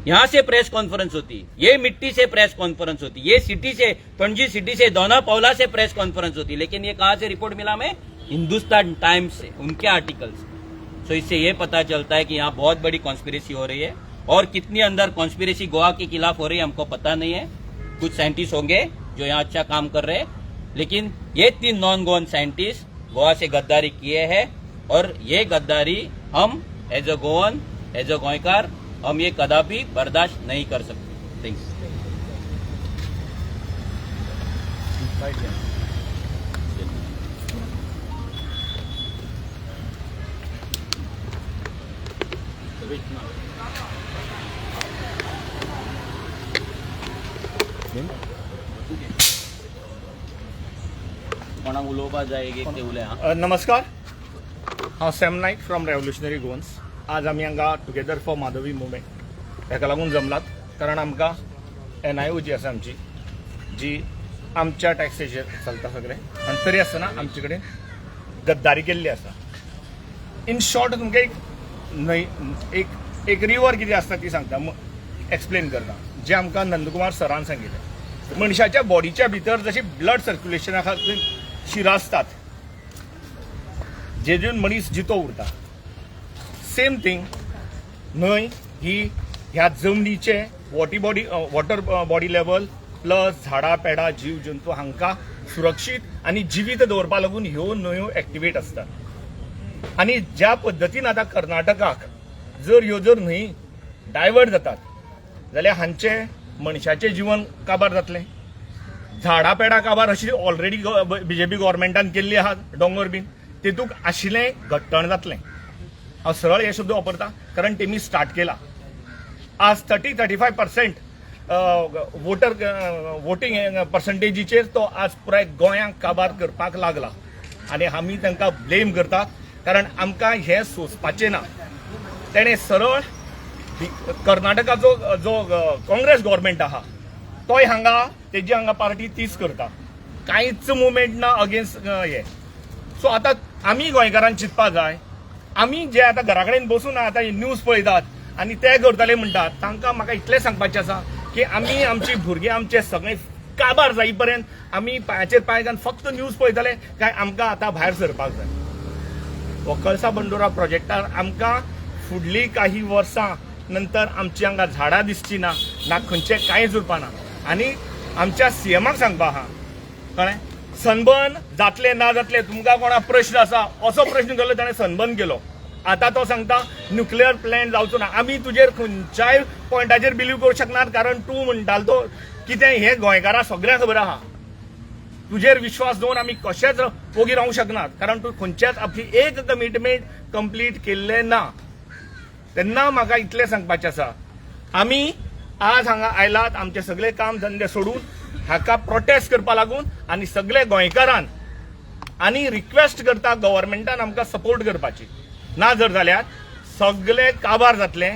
यहां से प्रेस कॉन्फ्रेंस होती, ये मिट्टी से प्रेस कॉन्फ्रेंस होती, ये सिटी से, पणजी सिटी से, दोना पावला से प्रेस कॉन्फ्रेंस होती। लेकिन ये कहां से रिपोर्ट मिला हमें? हिंदुस्तान टाइम्स से, उनके आर्टिकल से। तो इससे ये पता चलता है कि यहाँ बहुत बड़ी कॉन्स्पिरेसी हो रही है, और कितनी अंदर कॉन्स्पिरेसी गोवा के खिलाफ हो रही है हमको पता नहीं है। कुछ साइंटिस्ट होंगे जो यहाँ अच्छा काम कर रहे हैं, लेकिन ये 3 नॉन गोवन साइंटिस्ट गोवा से गद्दारी किए हैं, और ये गद्दारी हम as a Goan, as a Goenkar, हम ये कदापि बर्दाश्त नहीं कर सकते। थैंक्स। कोणाक उलोवपा जाय एक ते उलय हा। नमस्कार, हांव Sam Naik from revolutionary Goans. आज आमी हांगा टुगेदर फॉर माधवी मुवमेंट हेका लागून जमलात, कारण आमकां NIO जी आसा आमची, जी आमच्या टॅक्सेचेर चलता सगळें, आनी तरी आसतना आमचे कडेन गद्दारी केल्ली आसा। इन शॉर्ट तुमकां एक रिवर कितें आसता ती सांगता, एक्सप्लेन करता, जे आमकां नंदकुमार सरान सांगिल्लें। मनशाच्या बॉडीच्या भितर जशी ब्लड सर्क्युलेशना खातीर शिरा आसतात, जेजून मनीस जितो उरता, सेम थिंग न्हंय ही ह्या जमनीचे वॉटर बॉडी लेवल प्लस झाडां पेडां जीव जंतू हांकां सुरक्षीत आनी जिवीत दवरपा लागून ह्यो न्हंयो एक्टिवेट आसतात। आनी ज्या पद्दतीन आतां कर्नाटकाक जर न्हंय डायवर्ट जातात जाल्यार हांचे मनशाचें जीवन काबार जातलें, झाडां पेडां काबार अशी ऑलरेडी BJP गव्हर्मेंटान केल्ली आहा दोंगर बीन, तेतूंक आशिल्लें घट्टण जातलें। हांव सरळ हे शब्द वापरता, कारण तेमी स्टार्ट केला। आज 30-35% वोटींग पर्संटेजीचेर तो आज पुराय गोंयांक काबार करपाक लागला, आनी आमी तांकां ब्लेम करतात, कारण आमकां हें सोंसपाचें ना। तेणें सरळ कर्नाटकाचो जो काँग्रेस गव्हर्मेंट आहा तोय हांगा तेजी हांगा पार्टी तीच करता, कांयच मुवमेंट ना अगेन्स्ट हे। सो आतां आमी गोंयकारांक चिंतपा जाय, आमी जे आतां घरा कडेन बसून आतां न्यूज पळयतात आनी ते करतले म्हणटात, तांकां म्हाका इतलें सांगपाचें आसा की आमी आमची भुरगीं आमचे सगळे काबार जाई पर्यंत आमी पांयाचेर पांय घालून फक्त न्यूज पळयतले काय आमकां आतां भायर सरपाक जाय. हो कळसा बंडोरा प्रोजेक्टार आमकां फुडलीं काही वर्सां नंतर आमची हांगा झाडां दिसची ना खंयचें कांयच उरपाना. आनी आमच्या सीएमाक सांगपा आहा कळ्ळें, सनबर्न जातले ना जातले तुमकां कोणा प्रश्न आसा असो प्रश्न केलो ताणें सनबर्न केलो. आतां तो सांगता न्युक्लियर प्लॅन्ट जावचो ना. आमी तुजेर खंयच्याय पॉयंटाचेर बिलीव करूं शकनात कारण तूं म्हणटालो तो कितें हे गोंयकारां सगळ्यांक खबर आहा. तुजेर विश्वास दवरून आमी कशेंच ओगी रावूंक शकनात कारण तूं खंयच्याच आपली एक कमिटमेंट कंप्लीट केल्लें ना. तेन्ना म्हाका इतलें सांगपाचें आसा, आमी आज हांगा आयलात आमचे सगळे काम धंदे सोडून हाका प्रोटेस्ट करपा लागून आनी सगळे गोंयकारान आनी रिक्वेस्ट करता गव्हर्मेंटान आमकां सपोर्ट करपाची. ना जर जाल्यार सगळे काबार जातले.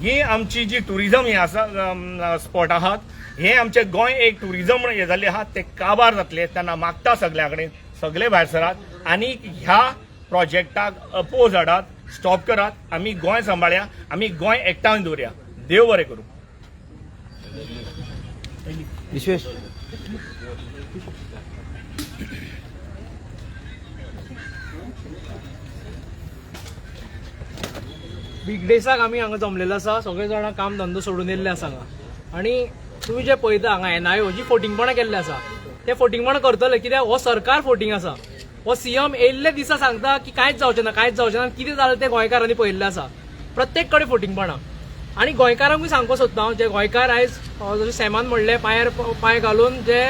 ही आमची जी टुरिझम ही आसा स्पॉट आहात हे आमचे गोंय एक टुरिझम हे जाल्ले आहात ते काबार जातले. तेन्ना मागता सगळ्यां कडेन सगळे भायर सरात आनी ह्या प्रोजेक्टाक अपोज हाडात, स्टॉप करात. आमी गोंय सांबाळया, आमी गोंय एकठांय दवरया. देव बरें करूं. विश्वेश बिग डेसाक आमी हांगा जमलेलो आसा, सगळे जाणां काम धंदो सोडून येयल्ले आसा हांगा. आनी तुमी जे पळयता हांगा NIO जी फोटिंगपणां केल्ले आसा ते फोटिंगपणां करतले कित्याक हो सरकार फोटिंग आसा. हो सीएम येयल्ले दिसा सांगता की कांयच जावचें ना कांयच जावचें ना. कितें जालें तें गोंयकारांनी पळयल्लें आसा. प्रत्येक कडेन फोटिंगपणां. आनी गोंयकारांकूय सांगपाक सोदता जे गोंयकार आयज जशें सॅमान म्हणलें पांयार पांय घालून जे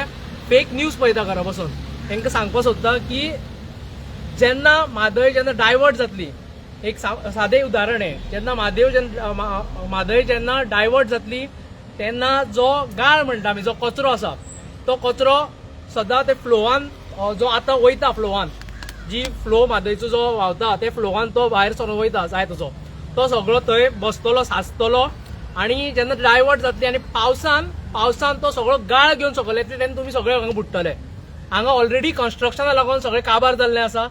फेक न्यूज पळयता घरा बसून तांकां सांगपाक सोदता की जेन्ना म्हादय जेन्ना डायवर्ट जातली, एक सादें उदाहरण आहे, जेन्ना म्हादय जेन्ना डायवर्ट जातली तेन्ना जो गाळ म्हणटा आमी जो कचरो आसा तो कचरो सदां ते फ्लोवान जो आतां वयता फ्लोवान जी फ्लो म्हादयचो जो व्हांवता ते फ्लोवान तो भायर सरून वयता जाय तसो तो सगळो थंय बसतलो साचतलो आनी जेन्ना डायवर्ट जातली आनी पावसान तो सगळो गाळ घेवन सकयल येतले तेन्ना तुमी सगळे हांगा बुडटले. हांगा ऑलरेडी कन्स्ट्रक्शना लागून सगळे काबार जाल्ले आसा.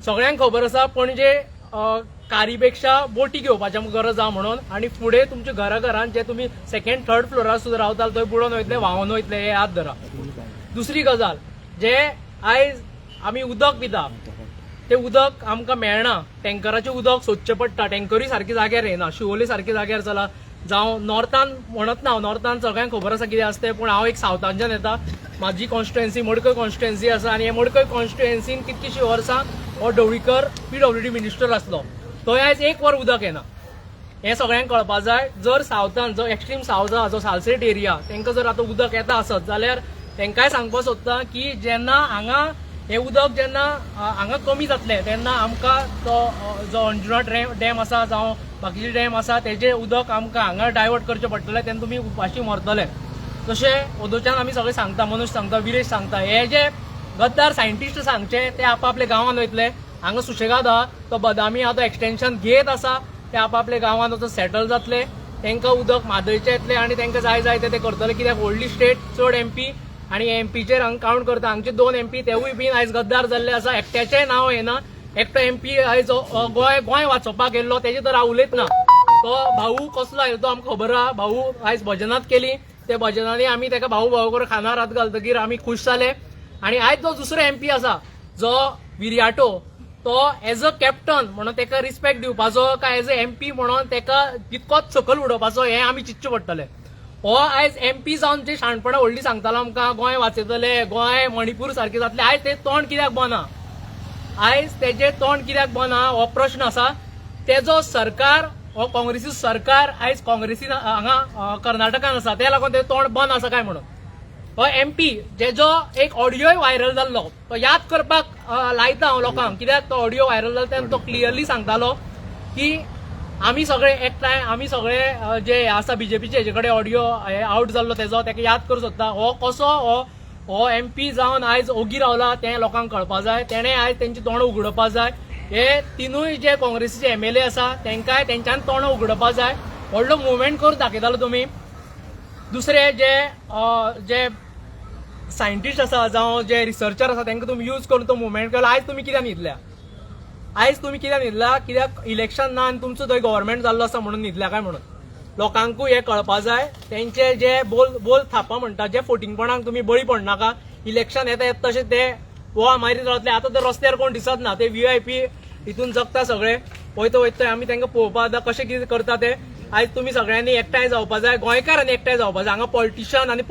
सगळ्यांक खबर आसा पणजे कारीपेक्षा बोटी घेवपाची गरज आहा म्हणून. आनी फुडें तुमच्या घरान जे तुमी सेकंड थर्ड फ्लोरार सुद्दां रावताल थंय बुडोवन वयतले व्हांवून वयतले हे याद धरा. दुसरी गजाल जे आयज आमी उदक पिता ते उदक आमकां मेळना. टँकराचें उदक सोदचें पडटा. टँकरूय सारके जाग्यार येना. शिवोली सारके जाग्यार चला जावं नॉर्थान म्हणत ना, नॉर्थान सगळ्यांक खबर आसा कितें आसता पूण हांव एक सावथांच्यान येता. म्हाजी कॉन्स्टिट्युएन्सी मडकय कॉन्स्टिट्युएन्सी आसा आनी हे मडकय कॉन्स्टिट्युएन्सीन कितकीशीं वर्सां हो ढवळीकर PWD मिनिस्टर आसलो. थंय आयज एक वर उदक येना. हें सगळ्यांक कळपा जाय. जर सावथान जो एक्स्ट्रीम सावथ आहा जो सालसेट एरिया तांकां जर आतां उदक येता आसत जाल्यार तांकांय सांगपाक सोदता की जेन्ना हांगा हे उदक जेन्ना हांगा कमी जातलें तेन्ना आमकां तो जो अंजुना डॅम आसा जावं बाकीचे डॅम आसा तेजें उदक आमकां हांगा डायवर्ट करचें पडटलें तेन्ना तुमी उपाशी मरतले. तशें ओदोच्यान आमी सगळे सांगता, मनोज सांगता, विरेश सांगता. हे जे गद्दार सायंटिस्ट सांगचे ते आपापल्या गांवांत वयतले. हांगा सुशेगाद आहा तो बदामी आहा तो एक्सटेन्शन घेत आसा ते आपापल्या गांवांत वचून सेटल जातले. तांकां उदक म्हादयचें येतलें आनी तांकां जाय जाय ते करतले कित्याक व्हडली स्टेट चड MP आनी MPचेर हांगा कावंट करता. हांगचे 2 MP तेवूय बीन आयज गद्दार जाल्ले आसा. एकट्याचेंय नांव येना. एकटो MP आयज गोंय वाचोवपाक गेल्लो तेजे तर हांव उलयतना. तो भाऊ कसलो आयलो तो आमकां खबर आहा. भाऊ आयज भजनात केली. ते भजनांनी आमी ताका भाऊ करून खानार हात घालतकीर आमी खूश जाले. आनी आयज जो दुसरो MP आसा जो विरियाटो तो एज अ कॅप्टन म्हणून ताका रिस्पेक्ट दिवपाचो काय एज अ MP म्हणून ताका तितकोच सकयल उडोवपाचो हें आमी चिंतचें पडटलें. हो आयज MP जावन जे शाणपणां व्हडली सांगतालो आमकां गोंय वाचयतले गोंय मणिपूर सारकें जातलें आयज तें तोंड कित्याक बना. आयज तेजें तोंड कित्याक बना हो प्रश्न आसा. तेजो सरकार हो काँग्रेसी सरकार आयज काँग्रेसीन हांगा कर्नाटकान आसा त्या लागून तें तोंड बंद आसा काय म्हणून. हो MP जेजो एक ऑडियोय व्हायरल जाल्लो तो याद करपाक लायता हांव लोकांक कित्याक तो ऑडियो व्हायरल जालो तेन्ना तो क्लियरली सांगतालो की आमी सगळे एकठांय आमी सगळे जे आसा BJPचे हेजे कडेन ऑडियो आउट जाल्लो तेजो ताका याद करूं सोदता. हो कसो हो MP जावन आयज ओगी रावला तें लोकांक कळपा जाय. तेणें आयज तेंची तोंडां उगडोवपा जाय. हे तिनूय जे काँग्रेसीचे MLA आसा तांकांय तेंच्यान तोंडां उगडोवपा जाय. व्हडलो मुवमेंट करून दाखयतालो तुमी. दुसरे जे सायंटिस्ट आसा जावं जे रिसर्चर आसा तांकां तुमी यूज करून तो मुवमेंट केलो. आयज तुमी कित्याक न्हिदल्या? आयज तुमी कित्याक न्हिदला? कित्याक इलेक्शन ना आनी तुमचो थंय गव्हर्मेंट जाल्लो आसा म्हणून न्हिदल्या काय म्हणून. लोकांकूय हे कळपा जाय तेंचे जे बोल थापा म्हणटा जे फोटिंगपणाक तुमी बळी पडनाका इलेक्शन येता तशें ते बोवा मारीत रावतले आतां तर रस्त्यार कोण दिसत ना ते VIP हितून जगता सगळे वयता वयता आमी तांकां पळोवपा आतां कशें कितें करता ते आयज तुमी सगळ्यांनी एकठांय जावपा जाय गोंयकारांनी एकठांय जावपा जाय हांगा पॉलिटिशियन आनी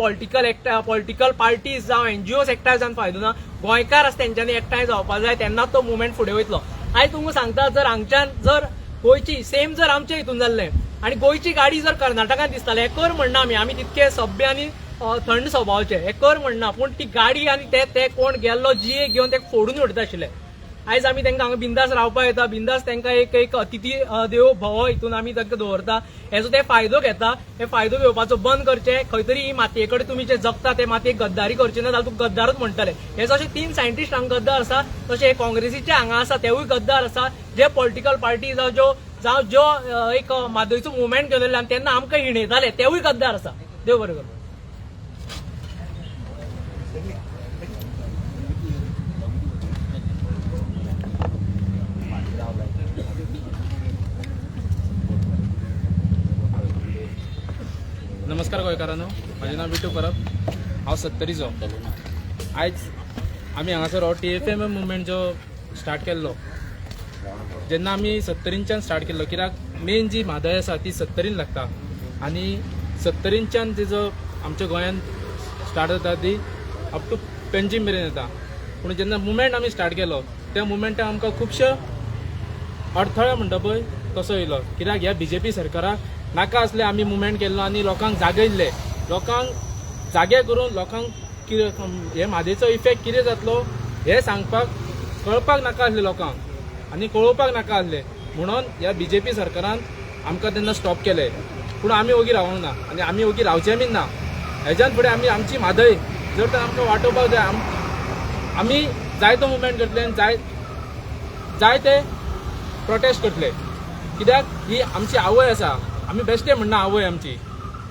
पॉलिटिकल पार्टीज जावं NGOs एकठांय जावन फायदो ना गोंयकार आसा तेंच्यांनी एकठांय जावपा जाय तेन्नाच तो मुवमेंट फुडें वयतलो आयज तुमकां सांगता जर हांगच्यान जर गोंयची सेम जर आमच्या हितून जाल्लें आनी गोंयची गाडी जर कर्नाटकान दिसताले हे कर म्हणना आमी तितके सभ्य आनी थंड स्वभावाचे हे कर म्हणना पूण ती गाडी आनी ते कोण गेल्लो GA घेवन ते फोडून उडता आशिल्ले आयज आमी तांकां हांगा बिंदास रावपा येता बिंदास तांकां एक अतिथी देवो भव हितून आमी तांकां दवरता हेजो ते फायदो घेता हे फायदो घेवपाचो बंद करचे खंय तरी ही मातये कडेन तुमी जे जगता ते मातयेक गद्दारी करचे ना जाल्यार तुका गद्दारूच म्हणटले हे जशे 3 सायंटिस्ट हांगा गद्दार आसा तशे काँग्रेसीचे हांगा आसा तेवूय गद्दार आसा जे पॉलिटिकल पार्टी जावं ज्यो एक मादयचो मुवमेंट केलेलो आनी तेन्ना आमकां हिणयताले तेवूय गद्दार आसा देव बरें करूं नमस्कार गोंयकारांनो म्हाजें नांव विटू परब हांव 70रीचो आयज आमी हांगासर हो TFM मुवमेंट जो स्टार्ट केल्लो जेन्ना आमी 70रींच्यान स्टार्ट केल्लो कित्याक मेन जी म्हादय आसा ती 70रीन लागता आनी 70रींच्यान तिजो आमच्या गोंयांत स्टार्ट जाता ती अप टू पेन्जीम मेरेन येता पूण जेन्ना मुवमेंट आमी स्टार्ट केलो त्या मुवमेंटाक आमकां खुबशे अडथळे म्हणटा पळय तसो येयलो कित्याक ह्या BJP सरकाराक नाका असले आमी मुवमेंट केल्लो आनी लोकांक जागयल्ले लोकांक जागे करून लोकांक हे म्हादेचो इफेक्ट कितें जातलो हे सांगपाक कळपाक नाका आसले लोकांक आनी कळोवपाक नाका आसले म्हणून ह्या BJP सरकारान आमकां तेन्ना स्टॉप केले पूण आमी ओगी रावूंक ना आनी आमी ओगी रावचे बीन ना हेज्यान फुडें आमी आमची म्हादय जर तर आमकां वाटोवपाक जाय आमी जाय तो मुवमेंट करतले आनी जाय ते प्रोटेस्ट करतले कित्याक ही आमची आवय आसा आमी बेश्टे म्हणना आवय आमची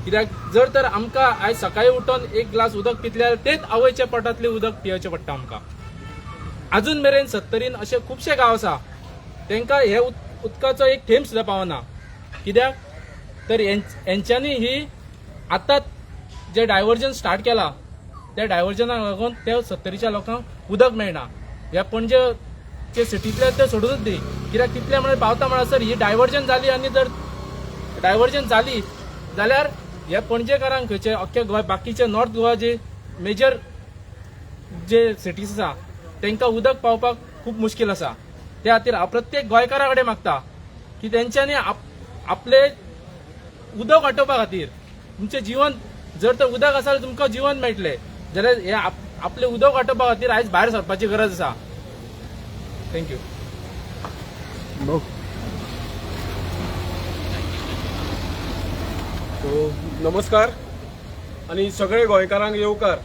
कित्याक जर तर आमकां आयज सकाळी उठोन एक ग्लास उदक पितल्यार तेच आवयच्या पोटांतलें उदक पिवचें पडटा आमकां अजून मेरेन 70रीन अशे खुबशे गांव आसा तांकां हे उदकाचो एक थेंब सुद्दां पावना कित्याक तर हेंच्यांनी ही आतां जे डायवर्जन स्टार्ट केला त्या डायवर्जनाक लागून त्या 70रीच्या लोकांक उदक मेळना ह्या पणजे सिटींतले ते सोडूनच दी कित्याक तितले म्हळ्यार पावता म्हणसर ही डायवर्जन जाली आनी जर डायवर्जन जाली जाल्यार ह्या पणजेकारांक खंयचे अख्ख्या गोंय बाकीचे नॉर्थ गोवा जे मेजर जे सिटीज आसा तांकां उदक पावपाक खूब मुश्कील आसा त्या खातीर हांव प्रत्येक गोंयकारा कडेन मागता की तेंच्यांनी आपले उदक वाटोवपा खातीर तुमचें जीवन जर तर उदक आसा जाल्यार तुमकां जीवन मेळटलें जाल्यार हे आपले उदक वाटोवपा खातीर आयज भायर सरपाची गरज आसा थँक्यू नमस्कार आणि सगळे गोंयकारांक येवकार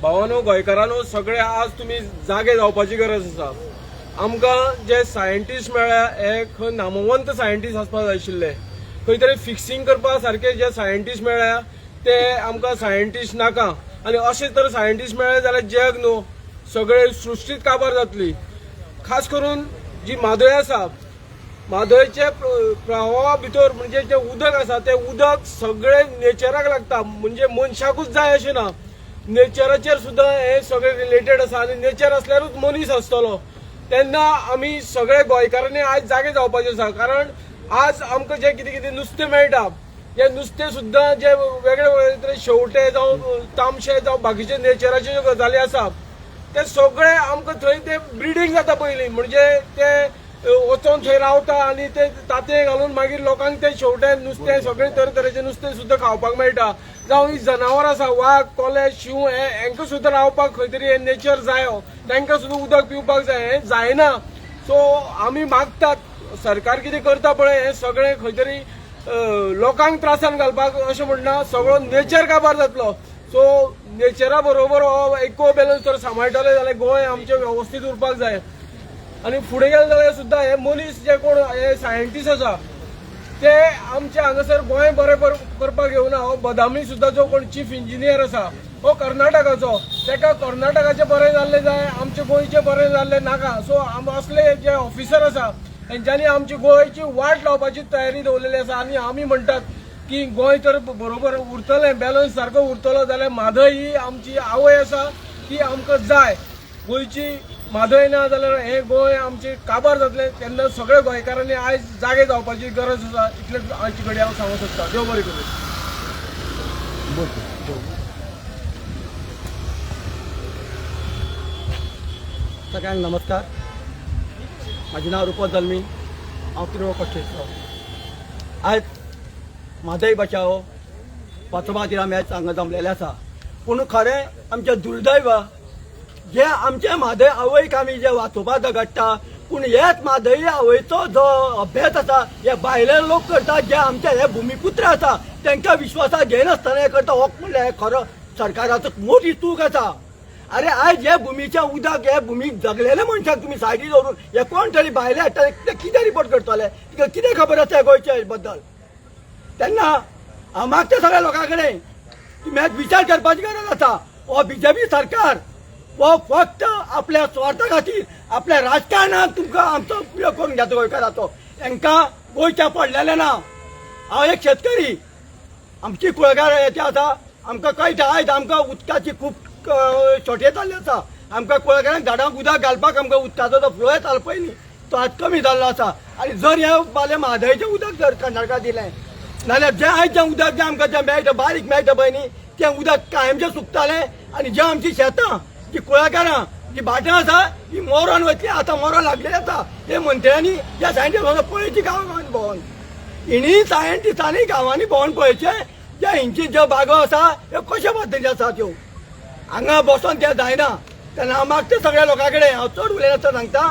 भावानो गोंयकारांनो सगळे आज तुम्ही जागे जावपाची गरज आसा आमकां जे सायंटिस्ट मेळ्ळ्या हे खंय नामवंत सायंटिस्ट आसपाक जाय आशिल्ले खंय तरी फिक्सिंग करपा सारखे जे सायंटिस्ट मेळ्ळ्या ते आमकां सायंटिस्ट नाका आनी अशे तर सायंटिस्ट मेळ्ळे जाल्यार जग न्हू सगळे सृश्टीत काबार जातली खास करून जी म्हादय आसा म्हादयचे प्रवाहा भितर म्हणजे जे उदक आसा ते उदक सगळे नेचराक लागता म्हणजे मनशाकूच जाय अशें ना नेचराचेर सुद्दां हे सगळे रिलेटेड आसा आनी नेचर असल्यारूच मनीस आसतलो तेन्ना आमी सगळे गोंयकारांनी आयज जागे जावपाचे आसा कारण आज आमकां जे कितें कितें नुस्तें मेळटा जे नुस्तें सुद्दां जे वेगळे वेगळे शेवटे जावं तामशे जावं बाकीचे नेचराचे ज्यो गजाली आसा ते सगळे आमकां थंय ते ब्रिडींग जाता पयलीं म्हणजे ते वचोन थंय रावता आनी ते तांतये घालून मागीर लोकांक ते शेवटे नुस्तें सगळे तरेतरेचें नुस्तें सुद्दां खावपाक मेळटा जावं ही जनावर आसा वाघ कोले शिव हेंकां सुद्दां रावपाक खंय तरी हे नेचर जाय तांकां सुद्दां उदक पिवपाक जाय हें जायना सो आमी मागतात सरकार कितें करता पळय हें सगळें खंय तरी लोकांक त्रासान घालपाक अशें म्हणना सगळो नेचर काबार जातलो सो नेचरा बरोबर हो इको बॅलन्स जर सांबाळटले जाल्यार गोंय आमचें वेवस्थीत उरपाक जाय आनी फुडें गेले जाल्यार सुद्दां हे मनीस जे कोण हे सायंटिस्ट आसा ते आमचे हांगासर गोंय बरें करपाक येवना हो बदामी सुद्दां जो कोण चीफ इंजिनियर आसा हो कर्नाटकाचो ताका कर्नाटकाचें बरें जाल्लें जाय आमचे गोंयचें बरें जाल्लें नाका सो असले जे ऑफिसर आसा तेंच्यांनी आमची गोंयची वाट लावपाची तयारी दवरलेली आसा आनी आमी म्हणटात की गोंय तर बरोबर उरतलें बॅलन्स सारको उरतलो जाल्यार म्हादय ही आमची आवय आसा ती आमकां जाय. गोंयची म्हादय ना जाल्यार हें गोंय आमचें काबार जातलें. तेन्ना सगळ्या गोंयकारांनी आयज जागे जावपाची गरज आसा. इतलेंच आयचे कडेन हांव सांगूंक सोदतां. देव बरें करूं. सगळ्यांक नमस्कार. माझे नाव रुपा दलमी. हांव तिरोड पक्षेचो. आयज म्हादय बचाव 5वा दिना मॅच हांगा जमलेले आसा. पूण खरें आमचें दुर्दैव जे आमचे म्हादय आवयक आमी जे वाचोवपाक झगडटा पूण हेच म्हादय आवयचो जो अभ्यास आसा हे भायले लोक करतात जे आमचे हे भुमिपुत्र आसा तांकां विश्वासाक घेनासतना हे करता. हो म्हणल्यार खरो सरकाराचो मोठी चूक आसा. अरे आयज हे भुमीच्या उदक हे भुमीक जगलेल्या मनशाक तुम्ही सायडी दवरून हे कोण तरी भायले हाडटा ते कितें रिपोर्ट करतले तिका कितें खबर आसा गोंयच्या बद्दल. तेन्ना हांव मागता सगळ्या लोकां कडेन तुम्ही आज विचार करपाची गरज आसा. हो बीजेपी सरकार हो फक्त आपल्या स्वार्था खातीर आपल्या राजकारणाक तुमकां आमचो उपयोग करून घेता गोंयकाराचो. हांकां गोंयच्या पडलेले ना. हांव एक शेतकरी. आमची कुळगार येते आसा. आमकां कळटा आयज आमकां उदकाची खूब शॉर्टेज जाल्ली आसा. आमकां कुळगारांक झाडांक उदक घालपाक आमकां उदकाचो जो फ्लो येतालो पळय न्ही तो आज कमी जाल्लो आसा. आनी जर हे बाले म्हादयचें उदक जर कर्नाटका दिलें नाल्यार जें आयज जें उदक जें आमकां जें मेळटा बारीक मेळटा पळय न्ही तें उदक कायमचें सुकतालें. आनी जें आमची शेतां जी कुळागरां जी भाटां आसा ही मोरोन वतली आतां मोरोन लागलेली आसा. हे मंत्र्यांनी ज्या सायंटिस्टांनी पळयची गांवांनी भोंवन हिणी सायंटिस्टांनी गांवांनी भोंवन पळयचे जे हिंची ज्यो बागो आसा ह्यो कशा पद्दतीन आसा त्यो हांगा बसोन तें जायना. तेन्ना हांव मागता सगळ्या लोकां कडेन हांव चड उलयनासतना सांगता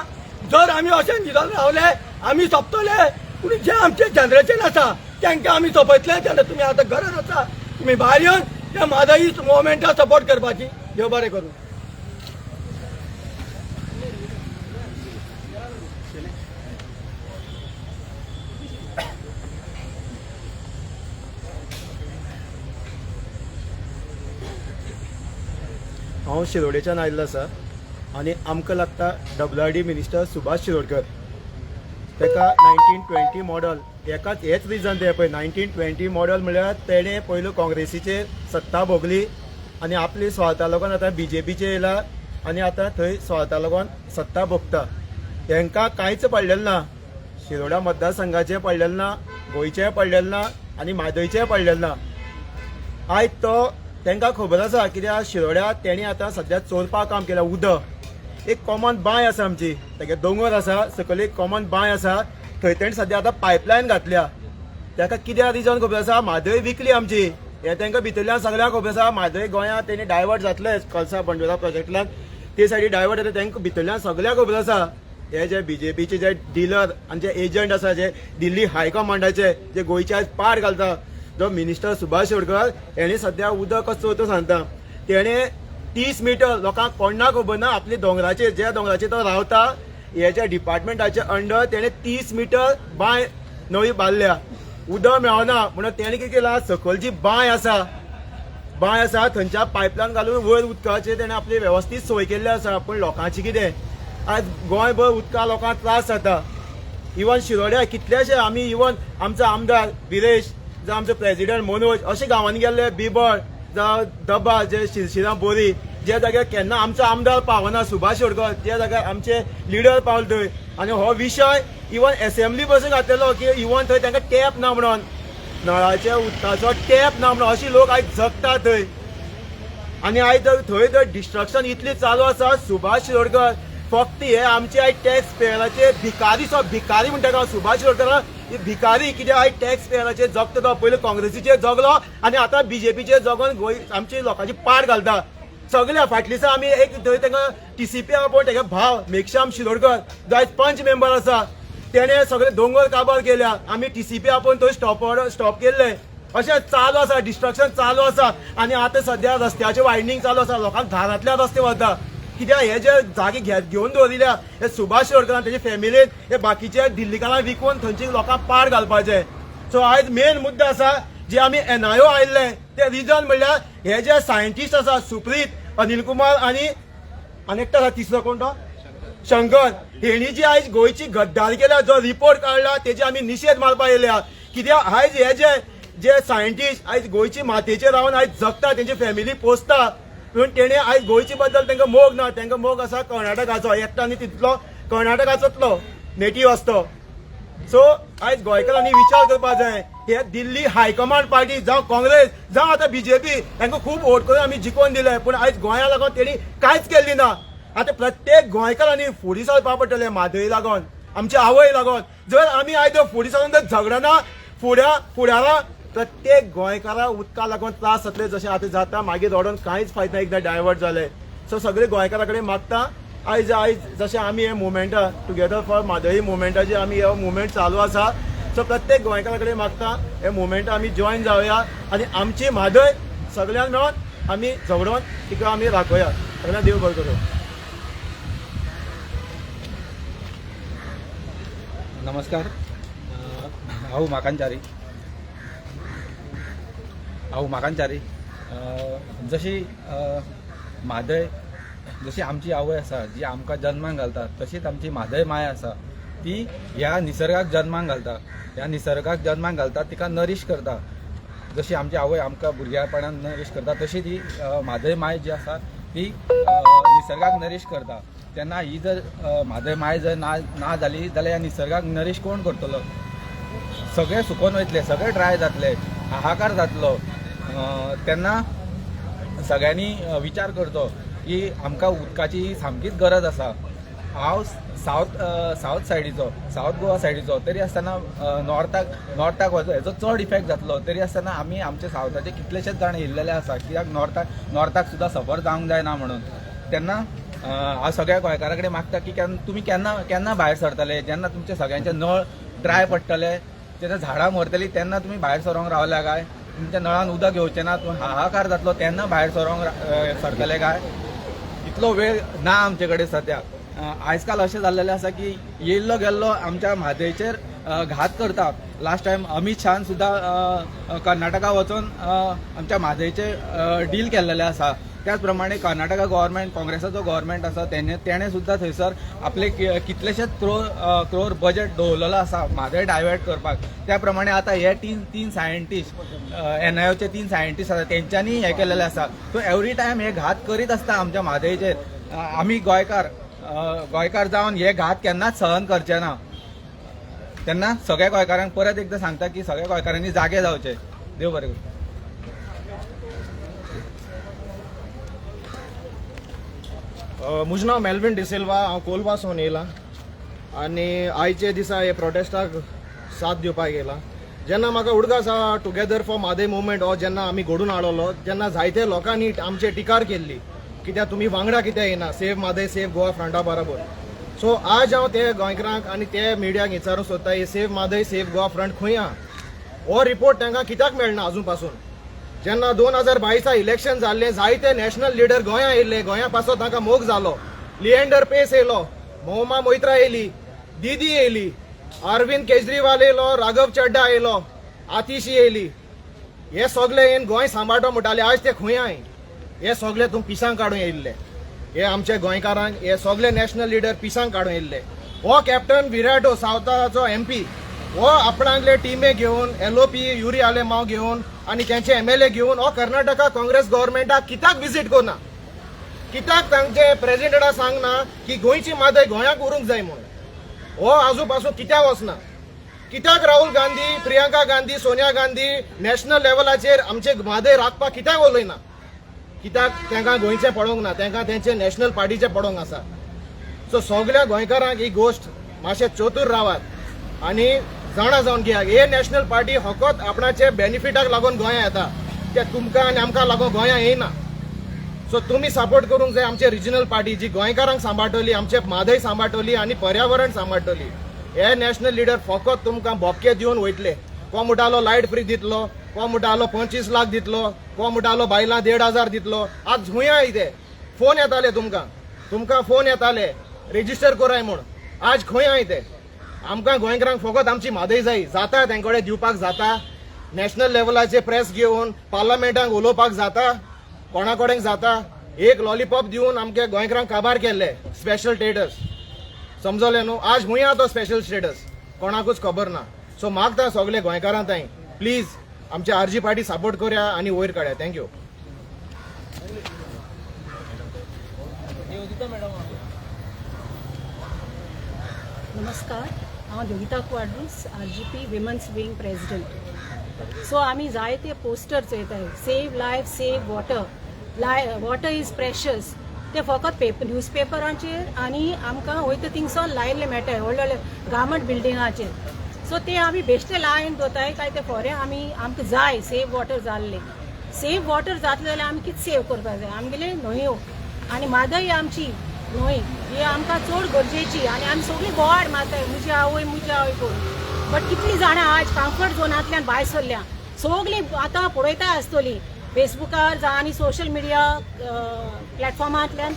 जर आमी अशें न्हिदोन रावले आमी सोंपतले. पूण जे आमचे जनरेशन आसा तांकां आमी सोंपयतले. तेन्ना तुमी आतां गरज आसा तुमी भायर येवन त्या म्हादय मुवमेंटाक सपोर्ट करपाची. देव बरें करूं. हांव शिरोडेच्यान आयिल्लो आसा आनी आमकां लागता WRD मिनिस्टर सुभाष शिरोडकर. ताका 1920 मॉडल एकाच हेच रिजन ते पळय 1920 मॉडल म्हळ्यार तेणें पयलो काँग्रेसीचेर सत्ता भोगली आनी आपली स्वार्था लागून आतां BJPचेर येयला आनी आतां थंय स्वार्था लागून सत्ता भोगता. तांकां कांयच पडलेलें ना. शिरोडा मतदारसंघाचें पडलेलें ना, गोंयचें पडलेलें ना आनी म्हादयचें पडलेलें ना. आयज तो तांकां खबर आसा कित्याक शिरोड्या तेणी आतां सद्या चोरपा काम केलां. उदक एक कॉमन बांय आसा आमची तेगे दोंगर आसा सकयल एक कॉमन बांय आसा थंय तेणी सद्या आतां पायपलायन घातल्या. ताका कित्याक रिजन खबर आसा म्हादय विकली आमची. हे तांकां भितरल्यान सगळ्यांक खबर आसा म्हादय गोंयांत तेणी डायवर्ट जातले कळसा बंडोरा प्रोजेक्टांतल्यान ते सायडी डायवर्ट जाता तांकां भितरल्यान सगळ्यांक खबर आसा. हे जे BJPचे जे डिलर आनी जे एजंट आसा जे दिल्ली हायकमांडाचे जे गोंयचे आयज पाड घालता जो मिनिस्टर सुभाष शिरोडकर हेणे सद्या उदक कसो चोरता सांगता. तेणे 30 मिटर लोकांक कोणा खबर ना आपली दोंगराचेर ज्या दोंगराचेर तो रावता हेच्या डिपार्टमेंटाच्या अंडर तेणे 30 मिटर बांय नवी बांदल्या. उदक मेळना म्हणून तेणे कितें केलां सकयल जी बांय आसा थंयच्या पायपलायन घालून वयर उदकाचेर तेणे आपली वेवस्थीत सोय केल्ली आसा. पूण लोकांची कितें आज गोंयभर उदका लोकांक त्रास जाता. इवन शिरोड्या कितलेशे आमी इवन आमचो आमदार बिरेश जावं आमचो प्रेसिडेंट मनोज अशे गांवांनी गेल्ले बिबळ जावं दबा जे शिरशिरा बोरी जे जाग्यार केन्ना आमचो आमदार पावना सुभाष शिरोडकर त्या जाग्यार आमचे लिडर पावले थंय. आनी हो विशय इवन असेंब्ली बसून घातलेलो की इवन थंय तांकां टॅप ना म्हणून नळाच्या उदकाचो टॅप ना म्हणून अशी लोक आयज जगता थंय. आनी आयज थंय तर डिस्ट्रक्शन इतली चालू आसा. सुभाष शिरोडकर फक्त हे आमचे आयज टॅक्स पेयराचे भिकारी म्हणटा का सुभाष शिरोडकर भिकारी कित्याक आयज टॅक्स पेयराचेर जगता तो पयलीं काँग्रेसीचेर जगलो आनी आतां BJPचेर जगोन गोंय आमची लोकांची पाड घालता. सगळ्या फाटल्या दिसा आमी एक थंय तांकां TCP आपोवन तागे भाव मेघश्याम शिरोडकर जो आयज पंच मेंबर आसा तेणे सगळे दोंगर काबार केल्या. आमी TCP आपोवन थंय स्टॉप केल्ले. अशें चालू आसा डिस्ट्रक्शन चालू आसा. आनी आतां सद्या रस्त्याचें वायडनींग चालू आसा. लोकांक घरांतल्या रस्ते वता कित्याक हे जे जागे घेवन दवरिल्या हे सुभाष शिरोडकरान तेजे फॅमिलीन हे बाकीचे दिल्लीकारांक विकून थंयची लोकांक पाड घालपाचे. सो आयज मेन मुद्दो आसा जे आमी NIO आयिल्ले ते रिजन म्हणल्यार हे जे सायंटिस्ट आसा सुप्रीत अनिल कुमार आनी एकटो आसा तिसरो कोण तो शंकर हेणी जी आयज गोंयची गद्दारी केल्या जो रिपोर्ट काढला तेजे आमी निशेध मारपा येयल्या कित्याक आयज हे जे सायंटिस्ट आयज गोंयची मातयेचेर रावन आयज जगता तेंची फॅमिली पोसता पूण तेणे आयज गोंयचे बद्दल तांकां मोग ना तांकां मोग आसा कर्नाटकाचो एकटो आनी तितलो कर्नाटकाचोतलो नेटिव्ह असतो सो आयज गोंयकारांनी विचार करपा जाय हे दिल्ली हायकमांड पार्टी जावं काँग्रेस जावं आतां बीजेपी तांकां खूब वोट करून आमी जिखोवन दिले पूण आयज गोंया लागून तेणी कांयच केल्ली ना आतां प्रत्येक गोंयकारांनी फुडें सरपा पडटलें म्हादय लागून आमच्या आवय लागून जर आमी आयज फुडें सरून जर झगडना फुडारा प्रत्येक गोंयकारा उदका लागून त्रास जातले जशें आतां जाता मागीर रडोन कांयच फायदा एकदां डायवर्ट जाले सो सगळे गोंयकारा कडेन मागता आयज जशें आमी हे मुवमेंटा टुगेदर फॉर म्हादय मुवमेंटाचे आमी हे मुवमेंट चालू आसा सो प्रत्येक गोंयकारा कडेन मागता हे मुवमेंट आमी जॉयन जावया आनी आमची म्हादय सगळ्यांक मेळोन आमी झगडोन तिका आमी राखोया सगळ्यांक देव बरें करूं. नमस्कार हांव म्हाकांचारी जशी म्हादय जशी आमची आवय आसा जी आमकां जल्माक घालता तशीच आमची म्हादय माय आसा ती ह्या निसर्गाक जल्माक घालता ह्या निसर्गाक जल्माक घालता तिका नरीश करता जशी आमची आवय आमकां भुरग्यापणान नरीश करता तशी ती म्हादय माय जी आसा ती निसर्गाक नरीश करता तेन्ना ही जर म्हादय माय जर ना जाली जाल्यार ह्या निसर्गाक नरीश कोण करतलो सगळे सुकोवन वयतले सगळे ड्राय जातले हाहाकार जातलो तेन्ना सगळ्यांनी विचार करचो की आमकां उदकाची सामकीच गरज आसा. हांव सावथ सायडीचो सावथ गोवा सायडीचो तरी आसतना नॉर्थाक वचो हेचो चड इफेक्ट जातलो तरी आसतना आमी आमचे सावथाचे कितलेशेच जाण येयल्लेले आसा कित्याक नॉर्थाक सुद्दां सफर जावंक जायना म्हणून तेन्ना हांव सगळ्या गोंयकारा कडेन मागता की तुमी केन्ना भायर सरतले जेन्ना तुमचे सगळ्यांचे नळ ड्राय पडटले जेन्ना झाडां मरतलीं तेन्ना तुमी भायर सरोंक रावल्या काय तुमच्या नळान उदक येवचें ना हाहाकार जातलो तेन्ना भायर सरतले काय इतलो वेळ ना आमचे कडेन सद्याक आयज काल अशें जाल्लेलें आसा की येयल्लो गेल्लो आमच्या म्हादयचेर घात करता लास्ट टायम अमित शाहान सुद्दां कर्नाटका वचून आमच्या म्हादयचे डील केल्लेलें आसा त्याच प्रमाणे कर्नाटका गव्हर्मेंट काँग्रेसाचो गव्हर्मेंट आसा तेणे सुद्दां थंयसर आपले कितलेशेच क्रोर बजेट दवरलेलो आसा म्हादय डायवर्ट करपाक त्या प्रमाणे आतां हे तीन सायंटिस्ट NIOचे 3 सायंटिस्ट आसा तेंच्यांनी हें केलेलें आसा सो एवरी टायम हे घात करीत आसता आमच्या म्हादयचेर आमी गोंयकार जावन हे घात केन्नाच सहन करचे ना तेन्ना सगळ्या गोंयकारांक परत एकदां सांगता की सगळ्या गोंयकारांनी जागे जावचे. देव बरें करूं. म्हजें नांव मेल्विन डिसिल्वा हांव कोलवासून येयलां आनी आयचे दिसा हे प्रोटेस्टाक साथ दिवपाक येयलां जेन्ना म्हाका उडका आसा टुगेदर फॉर म्हादय मुवमेंट हो जेन्ना आमी घडोवन हाडलो तेन्ना जायते लोकांनी आमचे टिकार केल्ली कित्याक तुमी वांगडा कित्याक येना सेव म्हादय सेव गोवा फ्रंटा बरोबर सो आज हांव ते गोंयकारांक आनी ते मिडियाक विचारूंक सोदता हे save Mhadei save Goa front खंय आहा हो रिपोर्ट तांकां कित्याक मेळना अजून पासून जेन्ना 2022 इलेक्शन जाल्ले जायते नॅशनल लिडर गोंया येयल्ले गोंया पासून तांकां मोग जालो लिएंडर पेस येयलो मोहम्मा मोइत्रा येयली दीदी येयली अरविंद केजरीवाल येयलो राघव चड्डा येयलो आतिशी येयली हे सगळे येवन गोंय सांबाळटो म्हणटाले आज ते खंय आहाय हे सगळे तूं पिसांक काडून येयल्ले हे आमचे गोंयकारांक हे सगळे नॅशनल लिडर पिसांक काडून येयल्ले हो कॅप्टन विराटो सावथाचो MP हो आपणांतले टिमे घेवन LOP युरी आले माव घेवन आनी त्यांचे MLA घेवन हो कर्नाटका काँग्रेस गव्हर्मेंटाक कित्याक विजीट करना कित्याक तांचे प्रेसिडेंटाक सांगना की गोंयची म्हादय गोंयाक उरूंक जाय म्हणून हो आजू पासून कित्याक वचना कित्याक राहुल गांधी प्रियंका गांधी सोनिया गांधी नॅशनल लेवलाचेर आमचे म्हादय राखपाक कित्याक उलयना कित्याक तांकां गोंयचें पडोवंक ना तांकां तेंचे नॅशनल पार्टीचें पडोवंक आसा सो सगळ्या गोंयकारांक ही गोश्ट मातशें चतूर रावात आनी जाणा जावन घेयात हे नॅशनल पार्टी फकत आपणाचे बेनिफिटाक लागून गोंया येता ते तुमकां आनी आमकां लागून गोंया येयना सो तुमी सपोर्ट करूंक जाय आमचे रिजनल पार्टी जी गोंयकारांक सांबाळटली आमचे म्हादय सांबाळटली आनी पर्यावरण सांबाळटली हे नॅशनल लिडर फकत तुमकां बोबके दिवन वयतले को म्हणटालो लायट फ्री दितलो को म्हणटालो 25 लाख दितलो को म्हणटालो बायलां 1,500 दितलो आज हुंय ते फोन येताले तुमकां फोन येताले रेजिस्टर कराय म्हूण आज खंय आहाय ते आमकां गोंयकारांक फकत आमची म्हादय जाय जाता तेंकडे दिवपाक जाता नॅशनल लेवलाचे प्रेस घेवन पार्लमेंटाक उलोवपाक जाता कोणा कडेन जाता एक लॉलीपॉप दिवन आमच्या गोंयकारांक काबार केल्ले स्पेशल स्टेटस समजले न्हू आज हुंय आहा तो स्पेशल स्टेटस कोणाकूच खबर ना सो मागता सगळे गोंयकारां ताई प्लीज आमच्या आरजी पार्टी सपोर्ट करया आनी वयर काडया थँक्यू. नमस्कार, हांव Yogita Quadros RGP women's wing president. So आमी जायते पोस्टर चोयताय save life save water, water is precious. ते फकत न्यूजपेपरांचेर आनी आमकां वयता थिंगसर लायल्ले मेळटाय व्हडले व्हडले गव्हर्मेंट बिल्डिंगाचेर. सो ते आमी बेश्टे लायन दवरताय काय ते खरें आमकां जाय सेव वॉटर जाल्ले. सेव वॉटर जातले जाल्यार आमी कितें सेव करपाक जाय आमगेले न्हंयो आनी म्हादय आमची न्हंय ही आमकां चड गरजेची आनी आमी सगळीं बोवाड मारताय म्हजी आवय करून. बट कितलीं जाणां आज कम्फर्ट झोनांतल्यान भायर सरल्या सगळीं आतां पळयता आसतलीं फेसबुकार जावं आनी सोशल मिडिया प्लॅटफॉर्मांतल्यान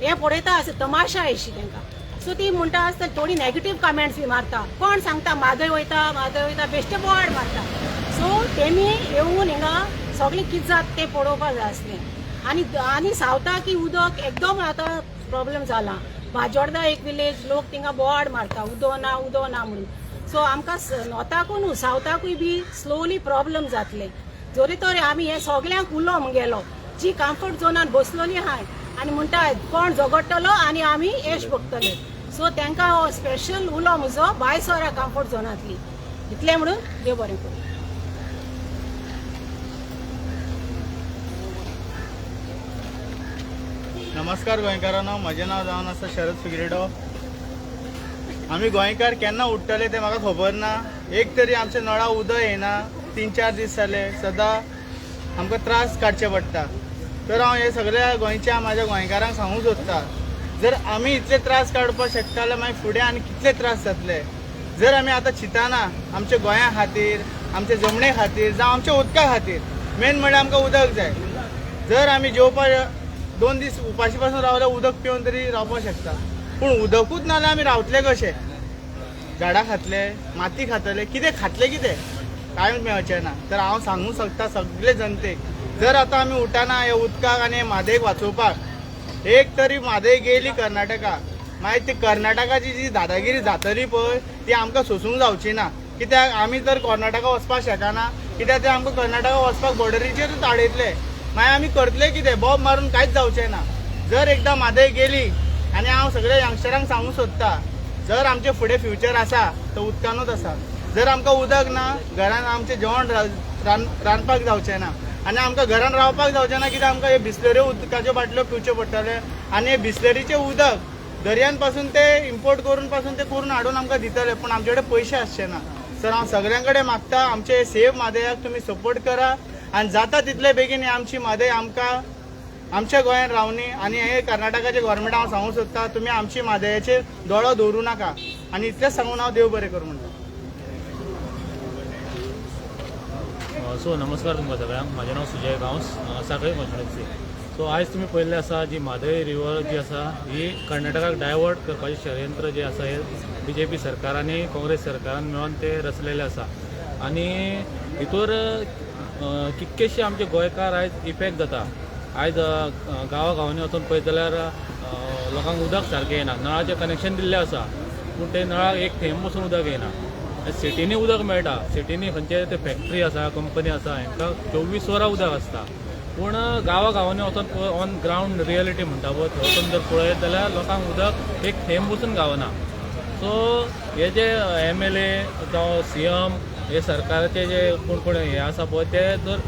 हे पळयता आसता तमाशा अशी तांकां. सो ती म्हणटा आसता थोडी नॅगेटीव कमेंट्स बी मारता कोण सांगता म्हादय वयता बेश्टे बोवाड मारता. सो तेमी येवन हिंगा सगळीं कितें जाता तें पळोवपाक जाय आसलें. आनी सावता की उदक एकदम आतां प्रॉब्लेम जाला. बाजोर्डा एक विलेज लोक थिंगा बोवाड मारता उदो ना म्हणून. सो आमकां नॉर्थाकूय न्हू सावथाकूय बी स्लोली प्रॉब्लेम जातले. जोरी तोरी आमी हे सगळ्यांक उलो म्हगेलो जी कम्फर्ट झोनान बसलोली आहाय आनी म्हणटा कोण झगडटलो आनी आमी येश बगतले. सो तांकां हो स्पेशल उलो म्हजो भायर सरा कम्फर्ट झोनांतली इतलें म्हणून देव बरें करूं. नमस्कार गोंयकारांनो, म्हजें नांव जावन आसा शरद फिगरेडो. आमी गोंयकार केन्ना उठ्ठले तें म्हाका खबर ना. एक तरी आमच्या नळा उदक येना 3-4 दीस जाले सदां आमकां त्रास काडचे पडटा. तर हांव हे सगळ्या गोंयच्या म्हाज्या गोंयकारांक सांगूंक सोदतां जर आमी इतले त्रास काडपाक शकता जाल्यार मागीर फुडें आनी कितले त्रास जातले. जर आमी आतां चिंतना आमच्या गोंया खातीर आमच्या जमणे खातीर जावं आमच्या उदका खातीर मेन म्हणल्यार आमकां उदक जाय. जर आमी जेवपाक 2 दीस उपाशी पासून रावल्यार उदक पिवन तरी रावपाक शकता पूण उदकूच नाल्यार आमी रावतले कशे. झाडां खातले माती खातले कितें कितें कांय मेळचें ना. तर हांव सांगूंक सोदता सगळे जनतेक जर आतां आमी उठना हे उदकाक आनी हे म्हादयक वाचोवपाक एक तरी म्हादय गेली कर्नाटका मागीर ती कर्नाटकाची जी दादागिरी जातली पळय ती आमकां सोसूंक जावची ना. कित्याक आमी तर कर्नाटका वचपाक शकना कित्याक ते आमकां कर्नाटका वचपाक बॉर्डरीचेरूच आडयतले. मागीर आमी करतले कितें बॉब मारून कांयच जावचें ना. जर एकदां म्हादय गेली आनी हांव सगळ्या यंगस्टरांक सांगूंक सोदता जर आमचे फुडें फ्युचर आसा तो उदकानूच आसा. जर आमकां उदक ना घरान आमचें जेवण रांदपाक जावचें ना आनी आमकां घरान रावपाक जावचें ना कित्याक आमकां हे बिस्लऱ्यो उदकाच्यो बाटल्यो पिवच्यो पडटले आनी हे बिस्लरीचें उदक दर्यान पासून ते इम्पोर्ट करून पासून ते करून हाडून आमकां दितले पूण आमचे कडेन पयशे आसचे ना. सर हांव सगळ्यां कडेन मागता आमचे सेव म्हादयाक तुमी सपोर्ट करा आनी जाता तितले बेगीन आमची म्हादय आमकां आमच्या गोंयांत रावनी आनी हे कर्नाटकाचे गोवोरमेंट हांव सांगूंक सोदता तुमी आमची म्हादयाचेर दोळो दवरूं नाका आनी इतलेंच सांगून हांव देव बरें करूं म्हणटा. सो नमस्कार तुमकां सगळ्यांक. म्हजें नांव सुजय गांवस सांखळी कॉन्स्टिट्युएन्सी. सो आयज तुमी पळयल्लें आसा जी म्हादय रिवर जी आसा ही कर्नाटकाक डायवर्ट करपाचें षडयंत्र जें आसा हें BJP सरकार आनी काँग्रेस सरकारान मेळोन ते रचलेलें आसा आनी हितूर कितकेशे आमचे गोंयकार आयज इफेक्ट जाता. आयज गांवांनी वचून पळयत जाल्यार लोकांक उदक सारकें येना. नळाचें कनेक्शन दिल्लें आसा पूण ते नळाक एक थेंब पसून उदक येना. सिटीनी उदक मेळटा सिटीनी खंयचे ते फॅक्टरी आसा कंपनी आसा हांकां 24 वरां उदक आसता पूण गांवांनी वचून ऑन ग्रावंड रियलिटी म्हणटा पळय थंय वचून जर पळयत जाल्यार लोकांक उदक एक थेंब पसून गावना. सो हे जे MLA जावं CM हे सरकाराचे जे कोण हे आसा पळय ते जर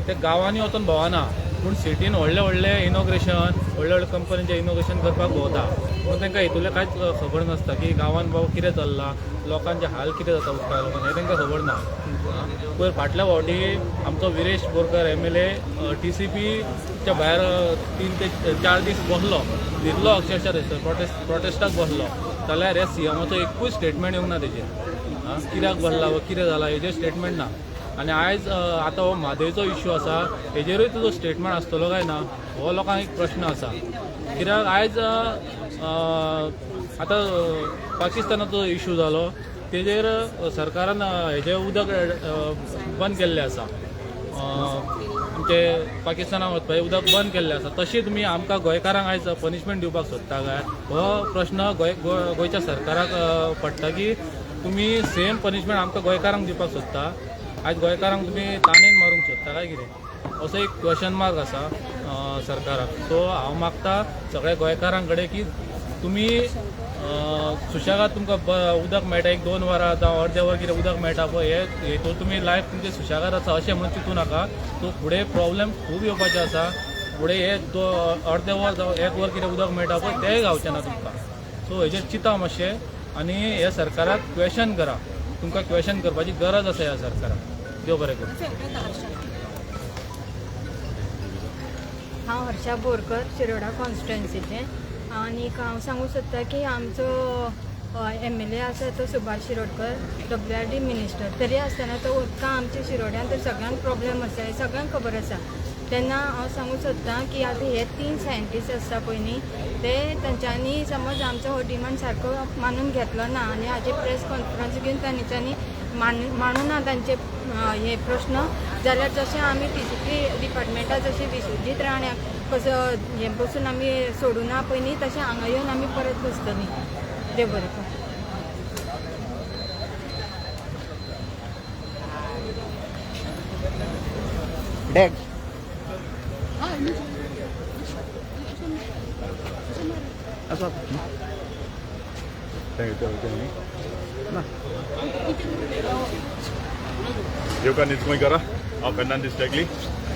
ते गांवांनी वचून भोंवना पूण सिटीन व्हडले इनॉग्रेशन व्हडले कंपनीचें इनॉग्रेशन करपाक भोंवता पूण तांकां हितूलें कांयच खबर नासता की गांवांत बाबा कितें चल्लां लोकांचे हाल कितें जाता उदका लोकांक हें तांकां खबर ना. पयर फाटल्या फावटी आमचो विरेश बोरकर MLA TCPच्या भायर 3 ते 4 दीस बसलो न्हिदलो अक्षरशः थंयसर प्रोटेस्टाक बसलो जाल्यार हे CMाचो एकूय स्टेटमेंट येवंक ना तेजेर कित्याक बसला वा कितें जालां हेजेर स्टेटमेंट ना. आनी आयज आतां हो म्हादयचो इश्यू आसा हेजेरूय तुजो स्टेटमेंट आसतलो काय ना हो लोकांक एक प्रश्न आसा. कित्याक आयज आतां पाकिस्तानाचो इश्यू जालो तेजेर सरकारान हेजें उदक बंद केल्लें आसा आमचे पाकिस्तानाक वचपाचें उदक बंद केल्लें आसा तशी तुमी आमकां गोंयकारांक आयज पनिशमेंट दिवपाक सोदता काय हो प्रश्न गोंयच्या सरकाराक पडटा की तुमी सेम पनिशमेंट आमकां गोंयकारांक दिवपाक सोदता आयज गोंयकारांक तुमी ताणेन मारूंक सोदता काय कितें असो एक क्वेश्चन मार्क आसा सरकाराक. सो हांव मागता सगळ्या गोंयकारां कडेन की तुमी सुशेगाद तुमकां उदक मेळटा 1-2 वरां जावं अर्दें वर कितें उदक मेळटा पळय हेतून तुमी लायफ तुमचें सुशेगाद आसा अशें म्हणून चिंतू नाका. सो फुडें प्रॉब्लेम खूब येवपाचे आसा. फुडें हे अर्दें वर जावं 1 वर कितें उदक मेळटा पळय तेंय गावचें ना तुमकां. सो हेजेर चिंता मातशें आनी हे सरकाराक क्वेश्चन करा. तुमकां क्वेश्चन करपाची गरज आसा ह्या सरकाराक. देव बरें करूं. हांव हर्षा बोरकर शिरोडा कॉन्स्टिट्युएन्सीचे आणि हांव सांगूंक सोदता की आमचो MLA आसा तो सुभाष शिरोडकर WRD मिनिस्टर तरी आसतना तो उदकां आमच्या शिरोड्यान तर सगळ्यांक प्रॉब्लेम आसा हे सगळ्यांक खबर आसा. तेन्ना हांव सांगूंक सोदता की आतां हे 3 सायंटिस्ट आसता पळय न्ही ते तांच्यांनी समज आमचो हो डिमांड सारको मानून घेतलो ना आनी हाजी प्रेस कॉन्फरन्स घेवन तांच्यांनी मानूं ना तांचे हे प्रश्न जाल्यार जशें आमी TCP डिपार्टमेंटा जशें विश्वजीत राण्याक कसो हे बसून आमी सोडूना पळय न्ही तशें हांगा येवन आमी परत बसतलीं. देव बरें करूं. येवकार न्यूज गोंयकारा हांव फेर्नांदीस टेकली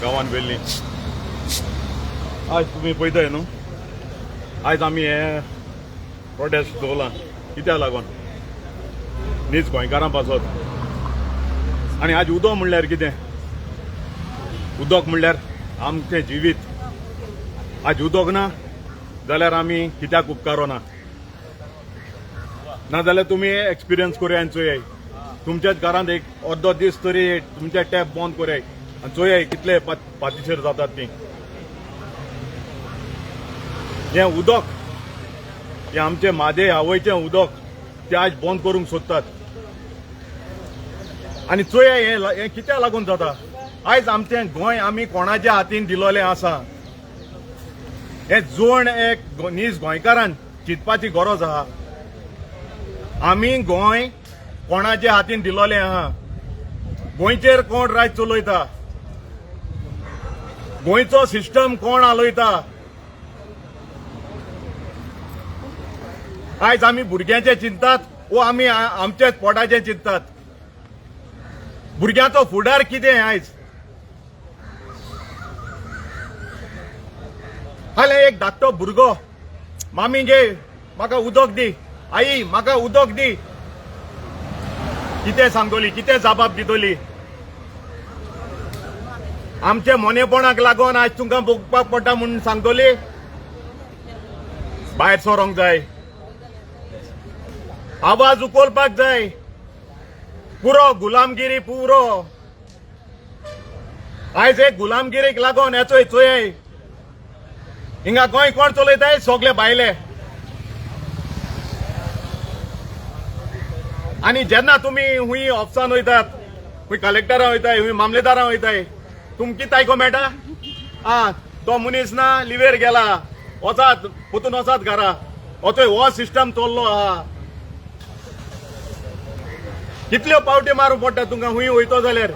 गांवान वेल्ली. आज तुमी पळयताय न्हू आयज आमी हे प्रोटेस्ट दवरला कित्याक लागून न्हीज गोंयकारां पासत. आनी आज उदक म्हणल्यार कितें उदक म्हणल्यार आमचें जिवीत. आज उदक ना जाल्यार आमी कित्याक उपकारो ना नाजाल्यार तुमी एक्सपिरियन्स करूया आनी चोयाय तुमच्याच घरांत एक अर्दो दीस तरी तुमचे टॅप बंद कराय आनी चोयाय कितले पातीशेर जातात ती. हें उदक हें आमचें म्हादें आवयचें उदक तें आज बंद करूंक सोदतात. आनी चोयाय हें कित्याक लागून जाता. आयज आमचें गोंय आमी कोणाच्या हातीन दिलोलें आसा. हें जोड एक न्हीज गोंयकारान चिंतपाची गरज आहा. आमी गोंय कोणाच्या हातीन दिलोलें आहा. गोंयचेर कोण राज चलयता. गोंयचो सिस्टम कोण हालयता. आयज आमी भुरग्यांचें चिंतात वो आमी आमचेच पोटाचें चिंततात. भुरग्यांचो फुडार कितें आयज. हालें एक धाकटो भुरगो मामी गे म्हाका उदक दी आई म्हाका उदक दी कितें सांगतली कितें जबाब दितली. आमचे मोनेपणाक लागून आज तुमकां भोगपाक पडटा म्हणून सांगतली. भायर सरोंक जाय आवाज उखलपाक जाय. पुरो गुलामगिरी पुरो आयज एक गुलामगिरीक लागून येचोय चोय हिंगा गोंय कोण चलयताय सगळे भायले. आनी जेन्ना तुमी हुंय ऑफिसान वयतात हुंय कलेक्टरां वयताय हुंय मामलेदारां वयताय तुमकां कितें आयको मेळटा तो मनीस ना लिवेर गेला वचात पोतून वचात घरा. थंय हो सिस्टम चल्लो आहा. कितल्यो पावटी मारूंक पडटा तुमकां हुंय वयतो जाल्यार.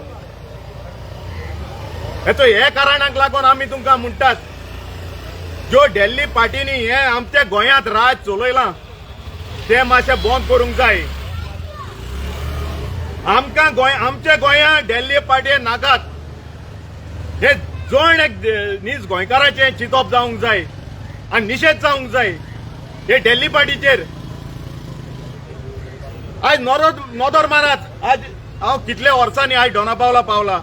हे कारणाक लागून आमी तुमकां म्हणटात ज्यो दिल्ली पार्टीनी हे आमच्या गोंयांत राज चलयलां ते मातशें बंद करूंक जाय. आमकां गोंय आमच्या गोंयांत दिल्ली पार्टी नाकात. हे जण एक न्हीज गोंयकारांचें चिंतप जावंक जाय आनी निशेध जावंक जाय हे दिल्ली पार्टीचेर. आज नोदोर मारात. आज हांव कितल्या वर्सांनी आज डोनापावला पावला.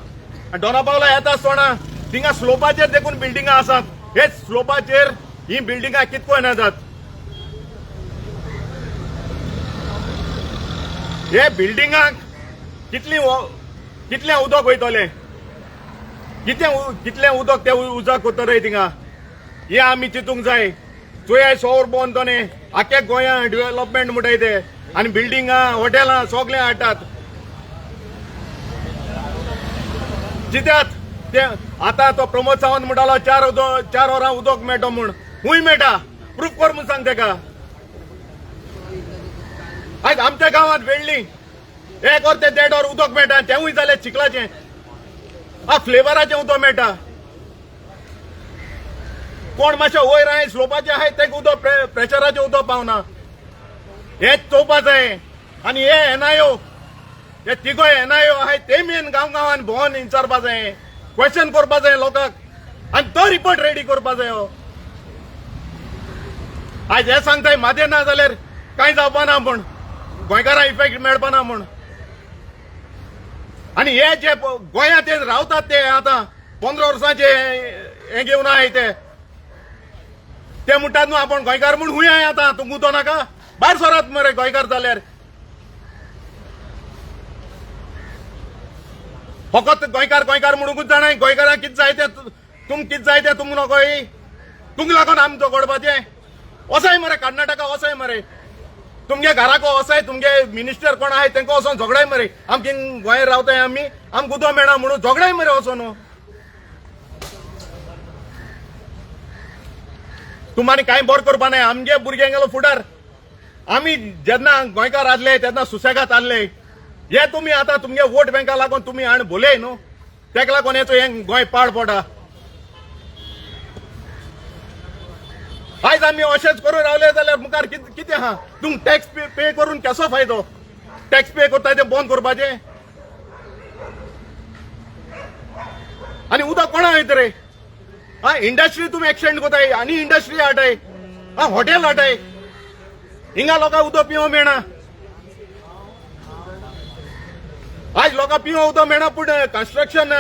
डोनापावला येता आसतना थिंगा स्लोपाचेर देखून बिल्डिंगां आसात. हे स्लोपाचेर ही बिल्डिंगां कितको येनात. हे बिल्डिंगाक कितलें उदक वयतलें कितलें उदक ते उजा कोत्तले थिंगा हे आमी चिंतूंक जाय. चोया सौर बंद दोने आख्या गोंयांत डेव्हलपमेंट म्हणटाय ते आनी बिल्डिंगां हॉटेलां सगळें हाडटात. चिंत्यात ते आता तो प्रमोद सावंत म्हणटालो 4 वरां उदक मेळटा म्हूण खूंय मेळटा प्रूफ कर म्हूण सांग तेका. आयज आमच्या गांवांत वेळ्ळी 1 वर ते 1.5 वर उदक मेळटा तेवूय जालें चिखलाचें. फ्लेवराचें उदक मेळटा. कोण मातशें वयर आहाय स्लोपाचें आहाय तेका उदक प्रेशराचें उदक पावना. हेच चोवपा जाय. आनी हे NIO हे तिगोय NIO आहाय ते मेन गांवांत भोंवन विचारपा जाय, क्वेश्चन करपा जाय लोकांक आनी तो रिपोर्ट रेडी करपा जाय. आयज हे सांगताय म्हादे ना जाल्यार कांय जावपा ना म्हूण, गोंयकारां इफेक्ट मेळपा ना म्हूण. आनी हे जे गोंयांत रावतात ते आतां 15 वर्सांचे हे घेवन आहाय ते म्हणटात न्हू आपण गोंयकार म्हूण हुंय आतां तूं गुंतो नाका भायर सरात मरे गोंयकार जाल्यार. फकत गोंयकार गोंयकार म्हणूनच जाणाय गोंयकारांक कितें जाय ते तुमकां कितें जाय ते तुमकां नकोय. तुमकां लागून आमी झगडपाचें वसाय मरे कर्नाटका वसाय मरे. तुमगे घराको वसाय तुमगे मिनिस्टर कोण आहाय तांकां वचोन झगडाय मरे. आमचे गोंयांत रावताय आमी आमकां उदक मेळना म्हणून झगडाय मरे वचोन. तुम्हारी कांय बरें करपा नाय. आमगे भुरग्यांक गेलो फुडार. आमी जेन्ना गोंयकार आसले तेन्ना सुसेगात आसले. हे तुमी आतां तुमगे वोट बँका लागून तुमी हाण भोले न्हू तेका लागून हेचो हे गोंय पाड पडा. आयज आमी अशेंच करून रावले जाल्यार मुखार कितें आहा. तुमकां टॅक्स पे करून केसो फायदो. टॅक्स पे करता ते बंद करपाचें. आनी उदक कोणा वयता रे. इंडस्ट्री तुमी एक्सटेंड कोताय आनी इंडस्ट्री हाडटाय. हॉटेल हाडटाय. हिंगा लोकांक उदक पिवंक मेळना. आज लोकांक पिवंक उदक मेळना पूण कन्स्ट्रक्शन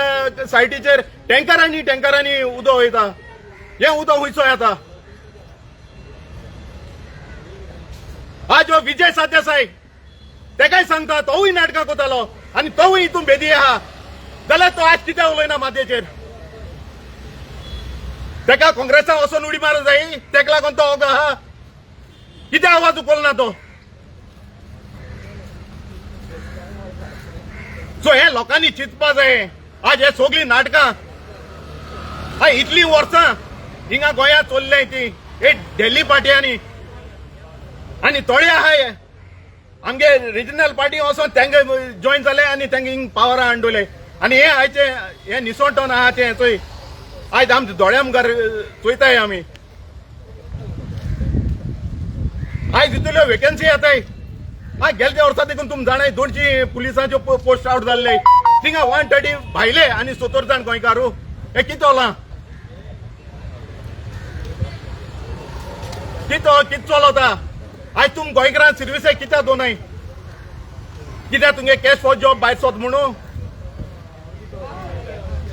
सायटीचेर टँकरांनी उदक वयता. हें उदक खंयचो येता. आज हो विजय सरदेसाय तेकाय सांगता तोवूय नाटकां कोतालो आनी तोवूय हितून भेदी आहा जाल्यार तो आज कित्याक उलयना मातयेचेर. तेका काँग्रेसाक वचोन उडी मारूंक जाय. तेका लागून तो ओगो आहा. कित्याक आवाज उखलना तो. सो हे लोकांनी चिंतपा जाय. आज हे सगळीं नाटकां इतलीं वर्सां हिंगा गोंयांत चल्ल्याय ती हे दिल्ली पार्टयांनी आनी थोडे आहाय आमगे रिजनल पार्टी वचोन तेंगे जॉयन जाले आनी तेंगे हिंग पावरां हाडले. आनी हे आयचे हे निसोटोन आहा ते चोय आयज आमचे दोळ्या मुखार चोयताय आमी. आयज इतल्यो वेकन्सी येताय. गेल्या वर्सा देखून तुमी जाणाय 200 पुलिसांच्यो पोस्ट आउट जाल्ले. थिंगा 130 भायले आनी 70 जाण गोंयकारू. हे कितें चोला. कितें चलता. आयज तुम गोंयकारां सर्विसे कित्याक दोनाय. कित्याक तुमगे कॅश फॉर जॉब भायर सोद म्हणून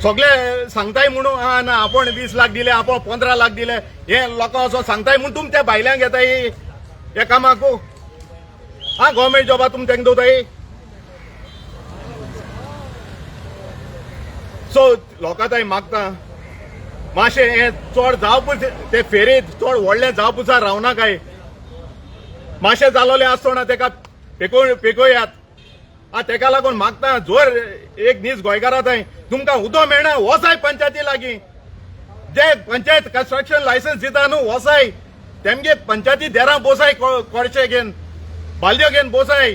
सगळे सांगताय म्हणून ना आपण 20 लाख दिले आपण 15 लाख दिले हे लोक असो सांगताय म्हणून तुम त्या भायल्यांक येताय हे कामाक. गव्हर्मेंट जॉबा तुम तेंक दवताय. सो लोकांताय मागता मातशें हे चड जावपूच ते फेरीत चड व्हडलें जावपुसा रावना काय. मातशें जालोलें आसतना तेका पेकोयात. तेका लागून मागता जोर एक दीस गोंयकारांताय तुमकां उदक मेळना वसाय पंचायती लागीं. जे पंचायत कन्स्ट्रक्शन लायसन्स दिता न्हू वसाय तेमगे पंचायती देरां बोसाय कोडशे घेवन बालद्यो घेवन बोसाय.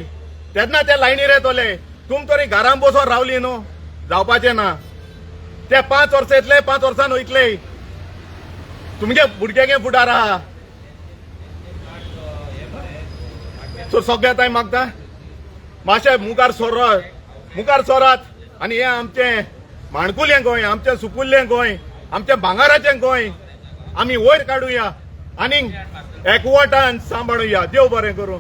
तेन्ना ते लायनीर येतले. तुम तरी घरां बसोन रावली न्हू जावपाचें ना. ते 5 वर्सां येतले 5 वर्सान वयतले. तुमगे भुरग्यांगे फुडार आहा. सो सगळ्याताय मागता मातशें मुखार सोरात. आनी हे आमचें माणकुलें गोंय आमचें सुकुल्लें गोंय आमचें भांगाराचें गोंय आमी वयर काडुया आनी एकवटान सांबाळुया. देव बरें करूं.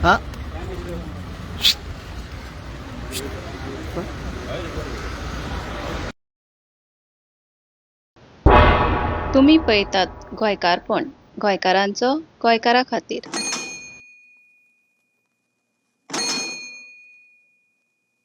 हां तुम्ही पळयतात गोंयकारपण गोंयकारांचो गोंयकारा खातीर.